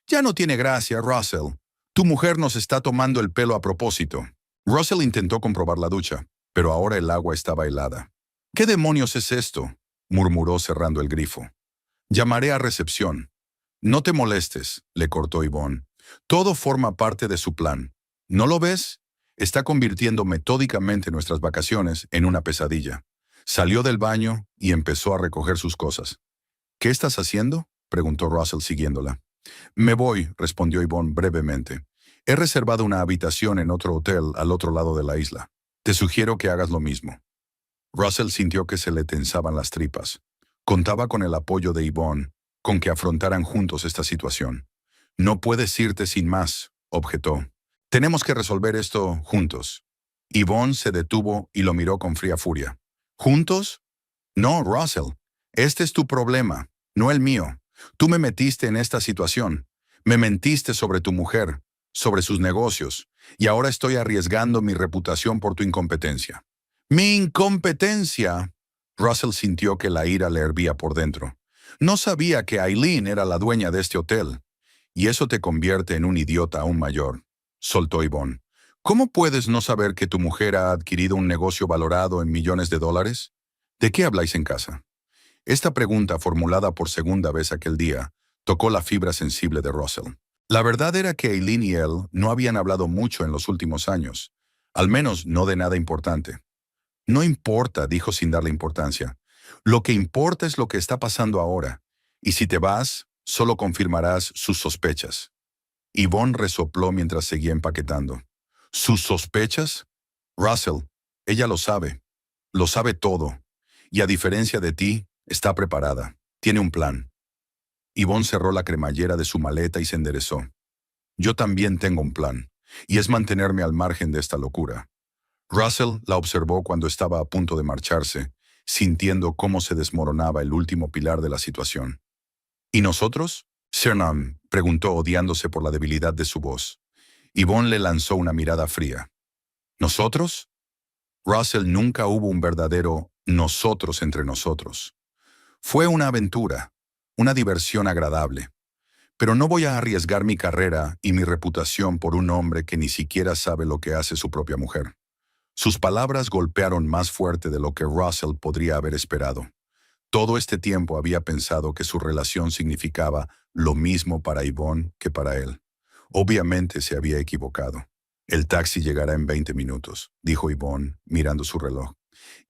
«Ya no tiene gracia, Russell. Tu mujer nos está tomando el pelo a propósito». Russell intentó comprobar la ducha, pero ahora el agua estaba helada. «¿Qué demonios es esto?», murmuró cerrando el grifo. «Llamaré a recepción». «No te molestes», le cortó Yvonne. «Todo forma parte de su plan. ¿No lo ves? Está convirtiendo metódicamente nuestras vacaciones en una pesadilla». Salió del baño y empezó a recoger sus cosas. «¿Qué estás haciendo?», preguntó Russell siguiéndola. «Me voy», respondió Yvonne brevemente. «He reservado una habitación en otro hotel al otro lado de la isla. Te sugiero que hagas lo mismo». Russell sintió que se le tensaban las tripas. Contaba con el apoyo de Yvonne, con que afrontaran juntos esta situación. «No puedes irte sin más», objetó. «Tenemos que resolver esto juntos». Yvonne se detuvo y lo miró con fría furia. «¿Juntos? No, Russell. Este es tu problema, no el mío. Tú me metiste en esta situación. Me mentiste sobre tu mujer, sobre sus negocios, y ahora estoy arriesgando mi reputación por tu incompetencia». «¿Mi incompetencia?». Russell sintió que la ira le hervía por dentro. «No sabía que Aileen era la dueña de este hotel. Y eso te convierte en un idiota aún mayor», soltó Yvonne. «¿Cómo puedes no saber que tu mujer ha adquirido un negocio valorado en millones de dólares? ¿De qué habláis en casa?». Esta pregunta, formulada por segunda vez aquel día, tocó la fibra sensible de Russell. La verdad era que Aileen y él no habían hablado mucho en los últimos años, al menos no de nada importante. «No importa», dijo sin darle importancia. «Lo que importa es lo que está pasando ahora, y si te vas, solo confirmarás sus sospechas». Yvonne resopló mientras seguía empaquetando. «¿Sus sospechas? Russell, ella lo sabe todo, y a diferencia de ti, está preparada, tiene un plan». Yvonne cerró la cremallera de su maleta y se enderezó. «Yo también tengo un plan, y es mantenerme al margen de esta locura». Russell la observó cuando estaba a punto de marcharse, sintiendo cómo se desmoronaba el último pilar de la situación. «¿Y nosotros?», Cernam preguntó, odiándose por la debilidad de su voz. Yvonne le lanzó una mirada fría. «¿Nosotros?». Russell, nunca hubo un verdadero nosotros entre nosotros. Fue una aventura, una diversión agradable. Pero no voy a arriesgar mi carrera y mi reputación por un hombre que ni siquiera sabe lo que hace su propia mujer». Sus palabras golpearon más fuerte de lo que Russell podría haber esperado. Todo este tiempo había pensado que su relación significaba lo mismo para Yvonne que para él. Obviamente se había equivocado. «El taxi llegará en 20 minutos», dijo Yvonne, mirando su reloj.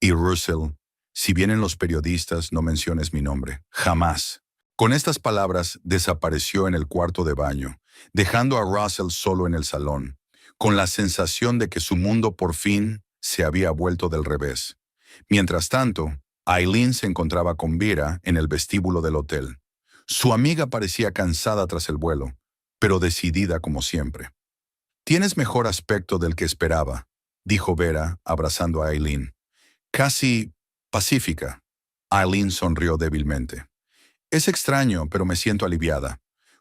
«Y Russell, si vienen los periodistas, no menciones mi nombre. Jamás». Con estas palabras desapareció en el cuarto de baño, dejando a Russell solo en el salón, con la sensación de que su mundo por fin se había vuelto del revés. Mientras tanto, Aileen se encontraba con Vera en el vestíbulo del hotel. Su amiga parecía cansada tras el vuelo, pero decidida como siempre. «Tienes mejor aspecto del que esperaba», dijo Vera, abrazando a Aileen. «Casi pacífica». Aileen sonrió débilmente. «Es extraño, pero me siento aliviada.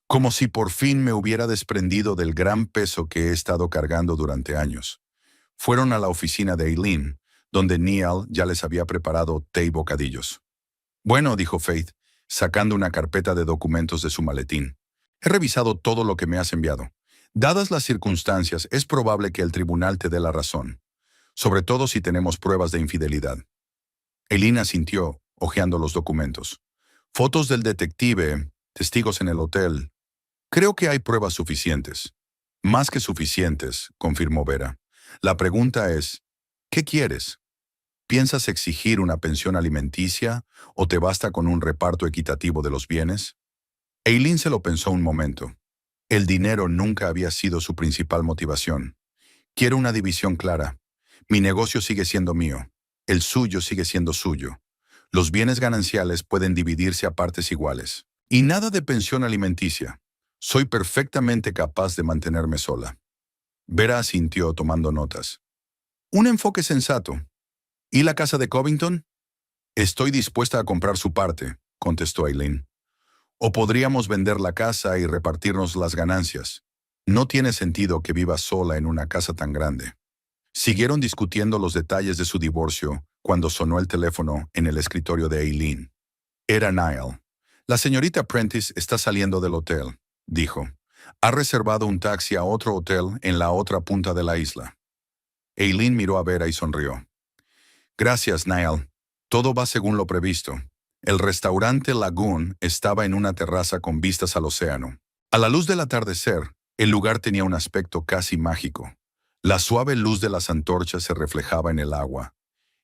Como si por fin me hubiera desprendido del gran peso que he estado cargando durante años». Fueron a la oficina de Aileen, donde Neil ya les había preparado té y bocadillos. «Bueno», dijo Faith, sacando una carpeta de documentos de su maletín. «He revisado todo lo que me has enviado. Dadas las circunstancias, es probable que el tribunal te dé la razón, sobre todo si tenemos pruebas de infidelidad». Aileen asintió, hojeando los documentos. «Fotos del detective, testigos en el hotel. Creo que hay pruebas suficientes». «Más que suficientes», confirmó Vera. «La pregunta es, ¿qué quieres? ¿Piensas exigir una pensión alimenticia o te basta con un reparto equitativo de los bienes?». Aileen se lo pensó un momento. El dinero nunca había sido su principal motivación. «Quiero una división clara. Mi negocio sigue siendo mío. El suyo sigue siendo suyo. Los bienes gananciales pueden dividirse a partes iguales. Y nada de pensión alimenticia. Soy perfectamente capaz de mantenerme sola». Vera asintió tomando notas. «Un enfoque sensato. ¿Y la casa de Covington? Estoy dispuesta a comprar su parte, contestó Aileen. O podríamos vender la casa y repartirnos las ganancias. No tiene sentido que viva sola en una casa tan grande. Siguieron discutiendo los detalles de su divorcio cuando sonó el teléfono en el escritorio de Aileen. Era Niall. La señorita Prentice está saliendo del hotel, dijo. Ha reservado un taxi a otro hotel en la otra punta de la isla. Aileen miró a Vera y sonrió. Gracias, Niall. Todo va según lo previsto. El restaurante Lagoon estaba en una terraza con vistas al océano. A la luz del atardecer, el lugar tenía un aspecto casi mágico. La suave luz de las antorchas se reflejaba en el agua.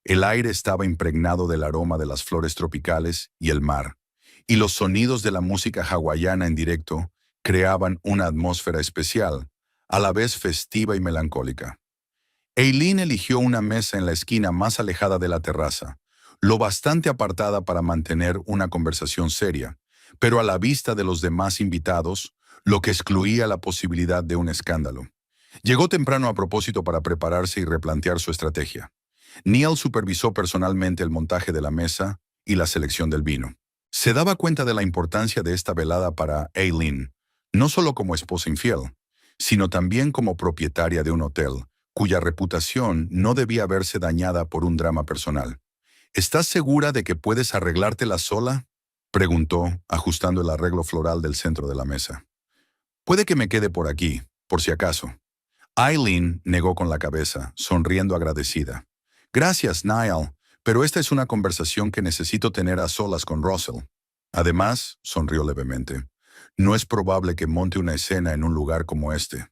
El aire estaba impregnado del aroma de las flores tropicales y el mar, y los sonidos de la música hawaiana en directo creaban una atmósfera especial, a la vez festiva y melancólica. Aileen eligió una mesa en la esquina más alejada de la terraza, lo bastante apartada para mantener una conversación seria, pero a la vista de los demás invitados, lo que excluía la posibilidad de un escándalo. Llegó temprano a propósito para prepararse y replantear su estrategia. Neil supervisó personalmente el montaje de la mesa y la selección del vino. Se daba cuenta de la importancia de esta velada para Aileen, no solo como esposa infiel, sino también como propietaria de un hotel, cuya reputación no debía verse dañada por un drama personal. ¿Estás segura de que puedes arreglártela sola?, preguntó, ajustando el arreglo floral del centro de la mesa. Puede que me quede por aquí, por si acaso. Aileen negó con la cabeza, sonriendo agradecida. Gracias, Niall, pero esta es una conversación que necesito tener a solas con Russell. Además, sonrió levemente, no es probable que monte una escena en un lugar como este.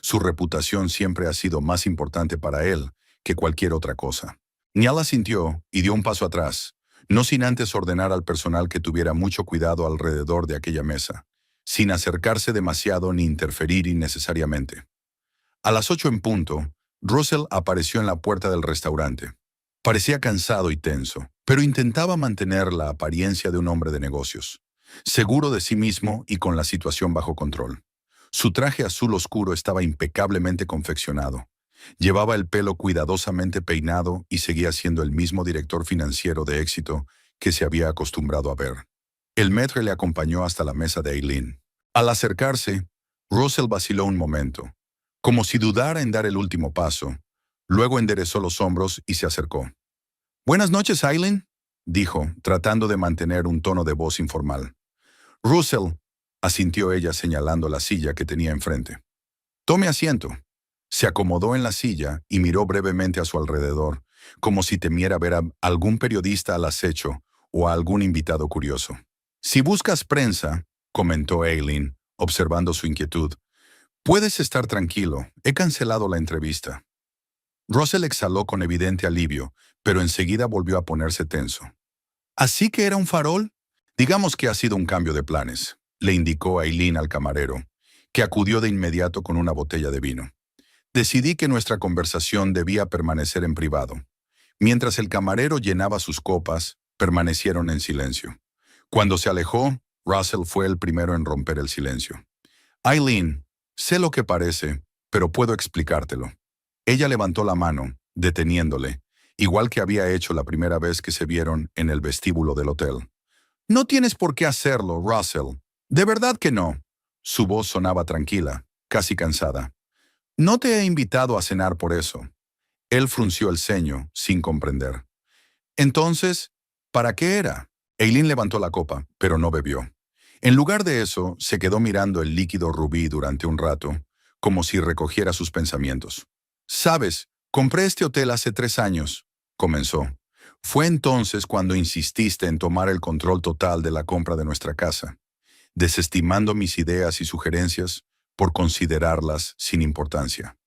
Su reputación siempre ha sido más importante para él que cualquier otra cosa. Niall asintió y dio un paso atrás, no sin antes ordenar al personal que tuviera mucho cuidado alrededor de aquella mesa, sin acercarse demasiado ni interferir innecesariamente. A las 8 en punto, Russell apareció en la puerta del restaurante. Parecía cansado y tenso, pero intentaba mantener la apariencia de un hombre de negocios, seguro de sí mismo y con la situación bajo control. Su traje azul oscuro estaba impecablemente confeccionado. Llevaba el pelo cuidadosamente peinado y seguía siendo el mismo director financiero de éxito que se había acostumbrado a ver. El maître le acompañó hasta la mesa de Aileen. Al acercarse, Russell vaciló un momento, como si dudara en dar el último paso. Luego enderezó los hombros y se acercó. «Buenas noches, Aileen», dijo, tratando de mantener un tono de voz informal. «Russell», asintió ella señalando la silla que tenía enfrente. «Tome asiento». Se acomodó en la silla y miró brevemente a su alrededor, como si temiera ver a algún periodista al acecho o a algún invitado curioso. «Si buscas prensa», comentó Aileen, observando su inquietud, «puedes estar tranquilo, he cancelado la entrevista». Russell exhaló con evidente alivio, pero enseguida volvió a ponerse tenso. «¿Así que era un farol?» «Digamos que ha sido un cambio de planes», le indicó Aileen al camarero, que acudió de inmediato con una botella de vino. «Decidí que nuestra conversación debía permanecer en privado». Mientras el camarero llenaba sus copas, permanecieron en silencio. Cuando se alejó, Russell fue el primero en romper el silencio. «Aileen, sé lo que parece, pero puedo explicártelo». Ella levantó la mano, deteniéndole, igual que había hecho la primera vez que se vieron en el vestíbulo del hotel. «No tienes por qué hacerlo, Russell. De verdad que no». Su voz sonaba tranquila, casi cansada. «No te he invitado a cenar por eso». Él frunció el ceño, sin comprender. «Entonces, ¿para qué era?» Aileen levantó la copa, pero no bebió. En lugar de eso, se quedó mirando el líquido rubí durante un rato, como si recogiera sus pensamientos. «Sabes, compré este hotel hace 3 años», comenzó. «Fue entonces cuando insististe en tomar el control total de la compra de nuestra casa, desestimando mis ideas y sugerencias por considerarlas sin importancia».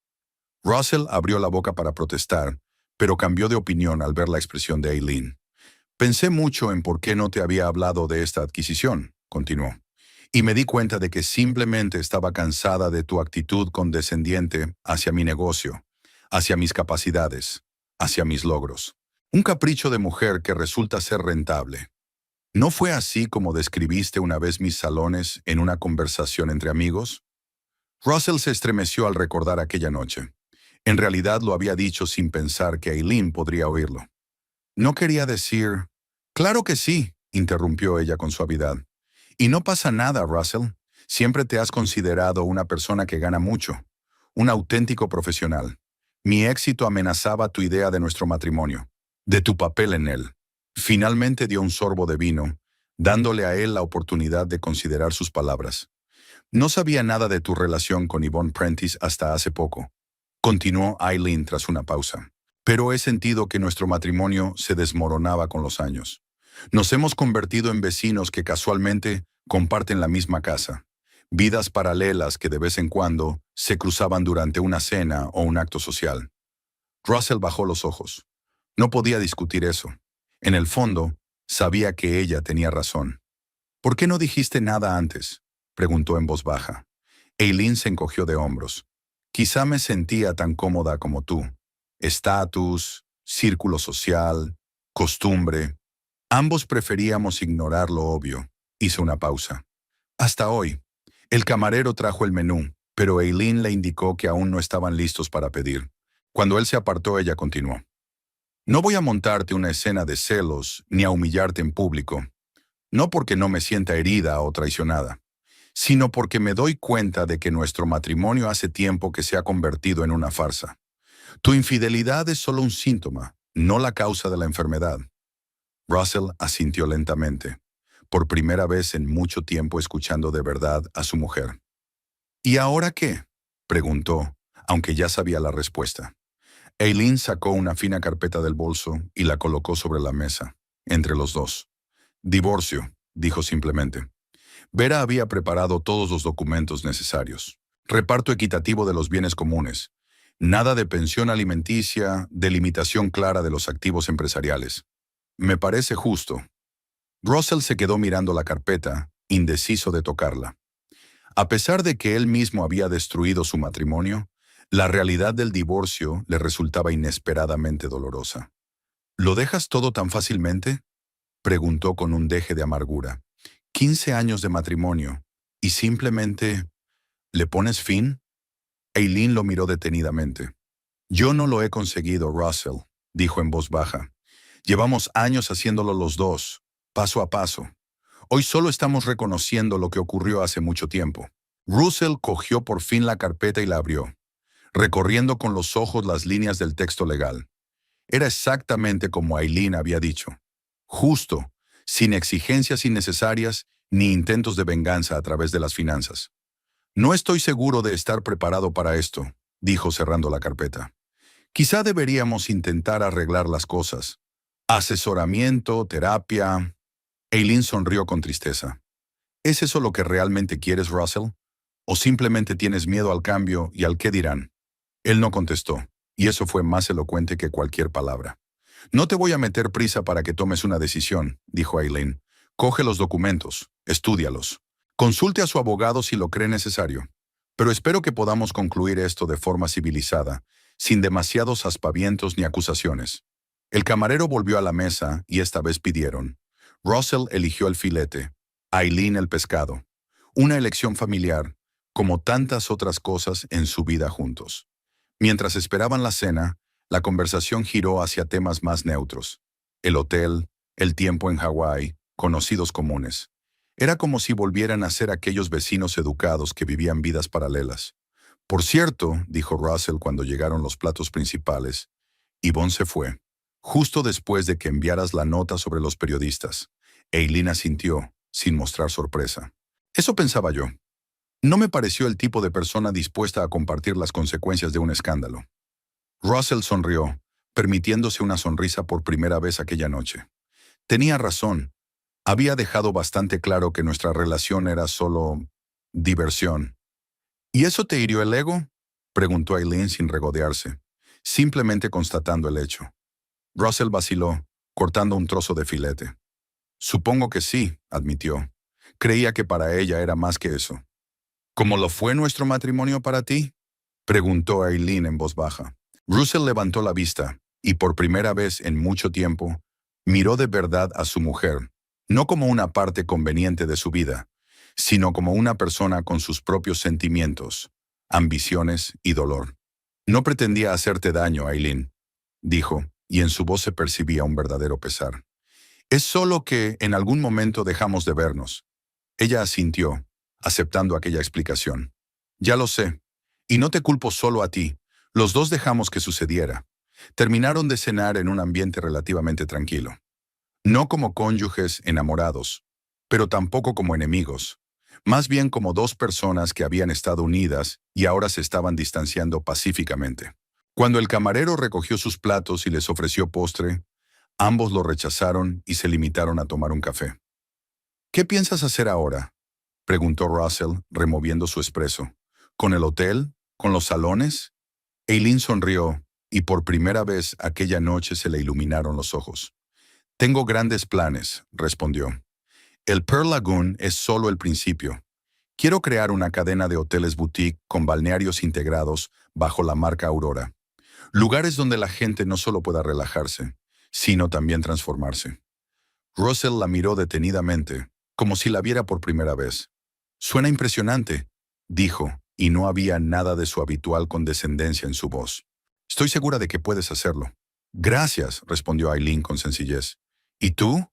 Russell abrió la boca para protestar, pero cambió de opinión al ver la expresión de Aileen. «Pensé mucho en por qué no te había hablado de esta adquisición», continuó, «y me di cuenta de que simplemente estaba cansada de tu actitud condescendiente hacia mi negocio, hacia mis capacidades, hacia mis logros. Un capricho de mujer que resulta ser rentable. ¿No fue así como describiste una vez mis salones en una conversación entre amigos?» Russell se estremeció al recordar aquella noche. En realidad lo había dicho sin pensar que Aileen podría oírlo. No quería decir... Claro que sí, interrumpió ella con suavidad. Y no pasa nada, Russell. Siempre te has considerado una persona que gana mucho, un auténtico profesional. Mi éxito amenazaba tu idea de nuestro matrimonio, de tu papel en él. Finalmente dio un sorbo de vino, dándole a él la oportunidad de considerar sus palabras. No sabía nada de tu relación con Yvonne Prentice hasta hace poco. Continuó Eileen tras una pausa. Pero he sentido que nuestro matrimonio se desmoronaba con los años. Nos hemos convertido en vecinos que casualmente comparten la misma casa. Vidas paralelas que de vez en cuando se cruzaban durante una cena o un acto social. Russell bajó los ojos. No podía discutir eso. En el fondo, sabía que ella tenía razón. ¿Por qué no dijiste nada antes?, preguntó en voz baja. Eileen se encogió de hombros. Quizá me sentía tan cómoda como tú. Estatus, círculo social, costumbre. Ambos preferíamos ignorar lo obvio. Hizo una pausa. Hasta hoy. El camarero trajo el menú, pero Eileen le indicó que aún no estaban listos para pedir. Cuando él se apartó, ella continuó. No voy a montarte una escena de celos ni a humillarte en público. No porque no me sienta herida o traicionada, sino porque me doy cuenta de que nuestro matrimonio hace tiempo que se ha convertido en una farsa. Tu infidelidad es solo un síntoma, no la causa de la enfermedad. Russell asintió lentamente, por primera vez en mucho tiempo escuchando de verdad a su mujer. ¿Y ahora qué?, preguntó, aunque ya sabía la respuesta. Eileen sacó una fina carpeta del bolso y la colocó sobre la mesa, entre los dos. Divorcio, dijo simplemente. Vera había preparado todos los documentos necesarios. Reparto equitativo de los bienes comunes. Nada de pensión alimenticia, delimitación clara de los activos empresariales. Me parece justo. Russell se quedó mirando la carpeta, indeciso de tocarla. A pesar de que él mismo había destruido su matrimonio, la realidad del divorcio le resultaba inesperadamente dolorosa. ¿Lo dejas todo tan fácilmente?, preguntó con un deje de amargura. 15 años de matrimonio, y simplemente... ¿le pones fin? Eileen lo miró detenidamente. Yo no lo he conseguido, Russell, dijo en voz baja. Llevamos años haciéndolo los dos, paso a paso. Hoy solo estamos reconociendo lo que ocurrió hace mucho tiempo. Russell cogió por fin la carpeta y la abrió, recorriendo con los ojos las líneas del texto legal. Era exactamente como Eileen había dicho. Justo, sin exigencias innecesarias ni intentos de venganza a través de las finanzas. No estoy seguro de estar preparado para esto, dijo cerrando la carpeta. Quizá deberíamos intentar arreglar las cosas. Asesoramiento, terapia... Eileen sonrió con tristeza. ¿Es eso lo que realmente quieres, Russell? ¿O simplemente tienes miedo al cambio y al qué dirán? Él no contestó, y eso fue más elocuente que cualquier palabra. No te voy a meter prisa para que tomes una decisión, dijo Eileen. Coge los documentos, estúdialos. Consulte a su abogado si lo cree necesario. Pero espero que podamos concluir esto de forma civilizada, sin demasiados aspavientos ni acusaciones. El camarero volvió a la mesa y esta vez pidieron. Russell eligió el filete, Eileen el pescado. Una elección familiar, como tantas otras cosas en su vida juntos. Mientras esperaban la cena, la conversación giró hacia temas más neutros. El hotel, el tiempo en Hawái, conocidos comunes. Era como si volvieran a ser aquellos vecinos educados que vivían vidas paralelas. Por cierto, dijo Russell cuando llegaron los platos principales, Yvonne se fue, justo después de que enviaras la nota sobre los periodistas. Eileen asintió, sin mostrar sorpresa. Eso pensaba yo. No me pareció el tipo de persona dispuesta a compartir las consecuencias de un escándalo. Russell sonrió, permitiéndose una sonrisa por primera vez aquella noche. Tenía razón. Había dejado bastante claro que nuestra relación era solo diversión. ¿Y eso te hirió el ego?, preguntó Eileen sin regodearse, simplemente constatando el hecho. Russell vaciló, cortando un trozo de filete. Supongo que sí, admitió. Creía que para ella era más que eso. ¿Cómo lo fue nuestro matrimonio para ti?, preguntó Eileen en voz baja. Russell levantó la vista, y por primera vez en mucho tiempo, miró de verdad a su mujer, no como una parte conveniente de su vida, sino como una persona con sus propios sentimientos, ambiciones y dolor. No pretendía hacerte daño, Eileen, dijo, y en su voz se percibía un verdadero pesar. Es solo que en algún momento dejamos de vernos. Ella asintió, aceptando aquella explicación. Ya lo sé, y no te culpo solo a ti. Los dos dejamos que sucediera. Terminaron de cenar en un ambiente relativamente tranquilo. No como cónyuges enamorados, pero tampoco como enemigos. Más bien como dos personas que habían estado unidas y ahora se estaban distanciando pacíficamente. Cuando el camarero recogió sus platos y les ofreció postre, ambos lo rechazaron y se limitaron a tomar un café. ¿Qué piensas hacer ahora?, preguntó Russell, removiendo su espresso. ¿Con el hotel? ¿Con los salones? Eileen sonrió, y por primera vez aquella noche se le iluminaron los ojos. Tengo grandes planes, respondió. El Pearl Lagoon es solo el principio. Quiero crear una cadena de hoteles boutique con balnearios integrados bajo la marca Aurora. Lugares donde la gente no solo pueda relajarse, sino también transformarse. Russell la miró detenidamente, como si la viera por primera vez. Suena impresionante, dijo, y no había nada de su habitual condescendencia en su voz. Estoy segura de que puedes hacerlo. Gracias, respondió Eileen con sencillez. ¿Y tú?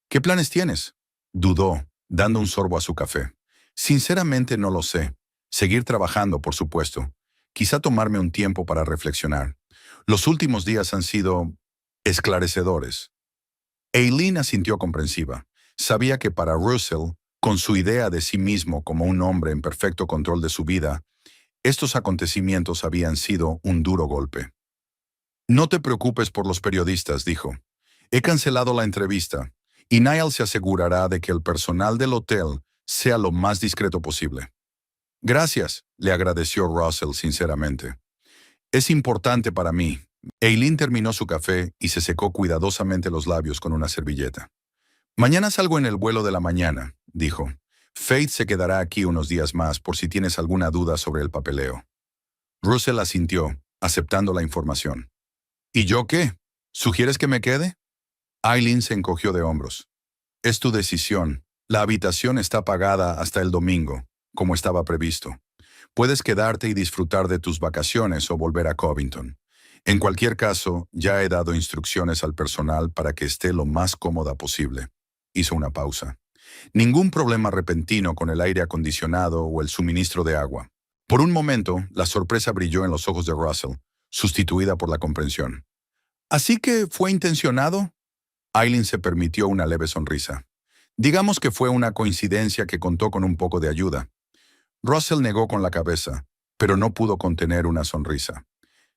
¿Qué planes tienes? Dudó, dando un sorbo a su café. Sinceramente no lo sé. Seguir trabajando, por supuesto. Quizá tomarme un tiempo para reflexionar. Los últimos días han sido esclarecedores. Eileen asintió comprensiva. Sabía que para Russell, con su idea de sí mismo como un hombre en perfecto control de su vida, estos acontecimientos habían sido un duro golpe. No te preocupes por los periodistas, dijo. He cancelado la entrevista, y Niall se asegurará de que el personal del hotel sea lo más discreto posible. Gracias, le agradeció Russell sinceramente. Es importante para mí. Eileen terminó su café y se secó cuidadosamente los labios con una servilleta. Mañana salgo en el vuelo de la mañana, dijo. Faith se quedará aquí unos días más por si tienes alguna duda sobre el papeleo. Russell asintió, aceptando la información. ¿Y yo qué? ¿Sugieres que me quede? Eileen se encogió de hombros. Es tu decisión. La habitación está pagada hasta el domingo, como estaba previsto. Puedes quedarte y disfrutar de tus vacaciones o volver a Covington. En cualquier caso, ya he dado instrucciones al personal para que esté lo más cómoda posible. Hizo una pausa. Ningún problema repentino con el aire acondicionado o el suministro de agua. Por un momento, la sorpresa brilló en los ojos de Russell, sustituida por la comprensión. ¿Así que fue intencionado? Eileen se permitió una leve sonrisa. Digamos que fue una coincidencia que contó con un poco de ayuda. Russell negó con la cabeza, pero no pudo contener una sonrisa.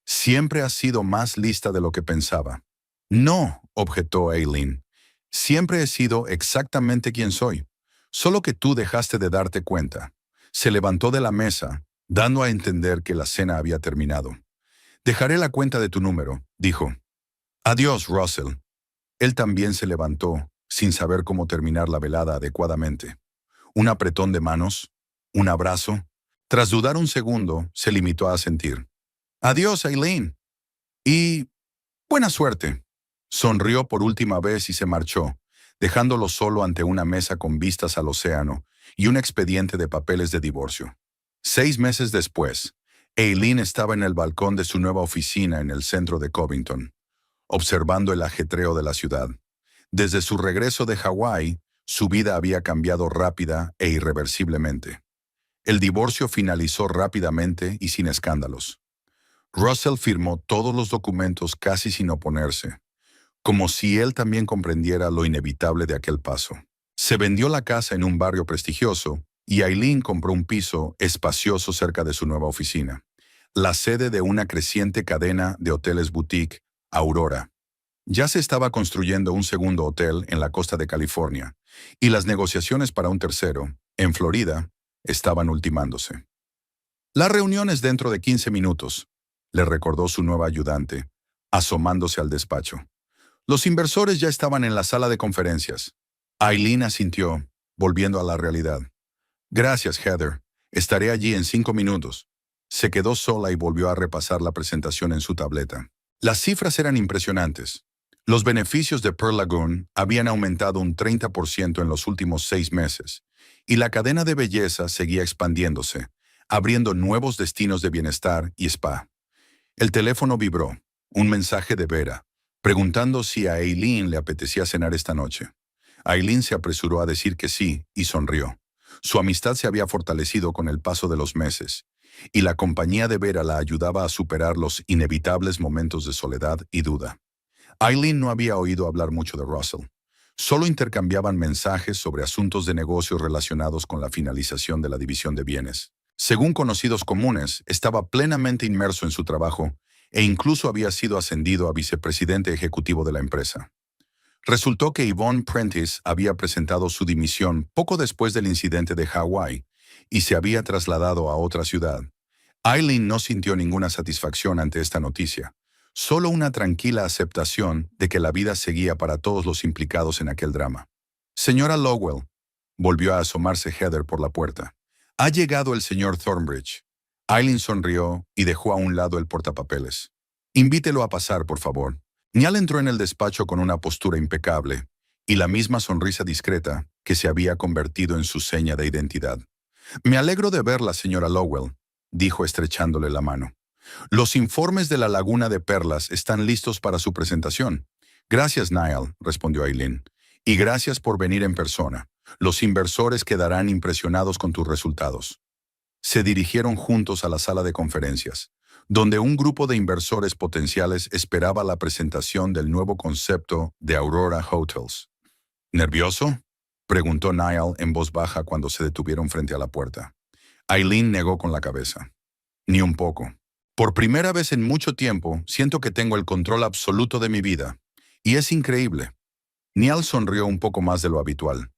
Siempre has sido más lista de lo que pensaba. No, objetó Eileen. Siempre he sido exactamente quien soy. Solo que tú dejaste de darte cuenta. Se levantó de la mesa, dando a entender que la cena había terminado. Dejaré la cuenta de tu número, dijo. Adiós, Russell. Él también se levantó, sin saber cómo terminar la velada adecuadamente. Un apretón de manos, un abrazo. Tras dudar un segundo, se limitó a asentir. Adiós, Eileen. Y buena suerte. Sonrió por última vez y se marchó, dejándolo solo ante una mesa con vistas al océano y un expediente de papeles de divorcio. 6 meses después, Eileen estaba en el balcón de su nueva oficina en el centro de Covington, observando el ajetreo de la ciudad. Desde su regreso de Hawái, su vida había cambiado rápida e irreversiblemente. El divorcio finalizó rápidamente y sin escándalos. Russell firmó todos los documentos casi sin oponerse, como si él también comprendiera lo inevitable de aquel paso. Se vendió la casa en un barrio prestigioso y Eileen compró un piso espacioso cerca de su nueva oficina, la sede de una creciente cadena de hoteles boutique, Aurora. Ya se estaba construyendo un segundo hotel en la costa de California, y las negociaciones para un tercero, en Florida, estaban ultimándose. La reunión es dentro de 15 minutos, le recordó su nueva ayudante, asomándose al despacho. Los inversores ya estaban en la sala de conferencias. Eileen asintió, volviendo a la realidad. Gracias, Heather. Estaré allí en 5 minutos. Se quedó sola y volvió a repasar la presentación en su tableta. Las cifras eran impresionantes. Los beneficios de Pearl Lagoon habían aumentado un 30% en los últimos 6 meses, y la cadena de belleza seguía expandiéndose, abriendo nuevos destinos de bienestar y spa. El teléfono vibró. Un mensaje de Vera, preguntando si a Eileen le apetecía cenar esta noche. Eileen se apresuró a decir que sí y sonrió. Su amistad se había fortalecido con el paso de los meses, y la compañía de Vera la ayudaba a superar los inevitables momentos de soledad y duda. Eileen no había oído hablar mucho de Russell. Solo intercambiaban mensajes sobre asuntos de negocios relacionados con la finalización de la división de bienes. Según conocidos comunes, estaba plenamente inmerso en su trabajo e incluso había sido ascendido a vicepresidente ejecutivo de la empresa. Resultó que Yvonne Prentice había presentado su dimisión poco después del incidente de Hawái y se había trasladado a otra ciudad. Eileen no sintió ninguna satisfacción ante esta noticia, solo una tranquila aceptación de que la vida seguía para todos los implicados en aquel drama. Señora Lowell, volvió a asomarse Heather por la puerta. Ha llegado el señor Thornbridge. Eileen sonrió y dejó a un lado el portapapeles. Invítelo a pasar, por favor. Niall entró en el despacho con una postura impecable y la misma sonrisa discreta que se había convertido en su seña de identidad. Me alegro de verla, señora Lowell, dijo estrechándole la mano. Los informes de la Laguna de Perlas están listos para su presentación. Gracias, Niall, respondió Eileen. Y gracias por venir en persona. Los inversores quedarán impresionados con tus resultados. Se dirigieron juntos a la sala de conferencias, donde un grupo de inversores potenciales esperaba la presentación del nuevo concepto de Aurora Hotels. ¿Nervioso?, preguntó Niall en voz baja cuando se detuvieron frente a la puerta. Eileen negó con la cabeza. Ni un poco. Por primera vez en mucho tiempo, siento que tengo el control absoluto de mi vida. Y es increíble. Niall sonrió un poco más de lo habitual.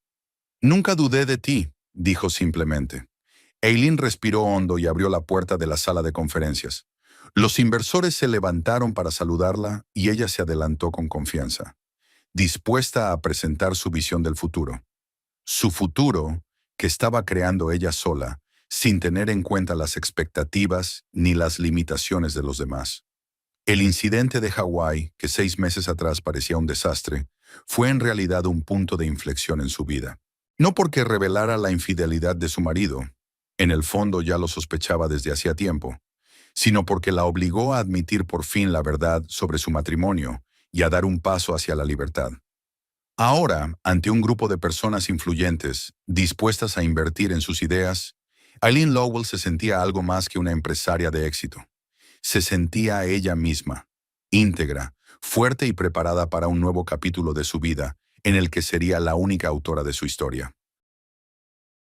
Nunca dudé de ti, dijo simplemente. Eileen respiró hondo y abrió la puerta de la sala de conferencias. Los inversores se levantaron para saludarla y ella se adelantó con confianza, dispuesta a presentar su visión del futuro. Su futuro, que estaba creando ella sola, sin tener en cuenta las expectativas ni las limitaciones de los demás. El incidente de Hawái, que 6 meses atrás parecía un desastre, fue en realidad un punto de inflexión en su vida. No porque revelara la infidelidad de su marido, en el fondo ya lo sospechaba desde hacía tiempo, sino porque la obligó a admitir por fin la verdad sobre su matrimonio y a dar un paso hacia la libertad. Ahora, ante un grupo de personas influyentes, dispuestas a invertir en sus ideas, Eileen Lowell se sentía algo más que una empresaria de éxito. Se sentía ella misma, íntegra, fuerte y preparada para un nuevo capítulo de su vida, en el que sería la única autora de su historia.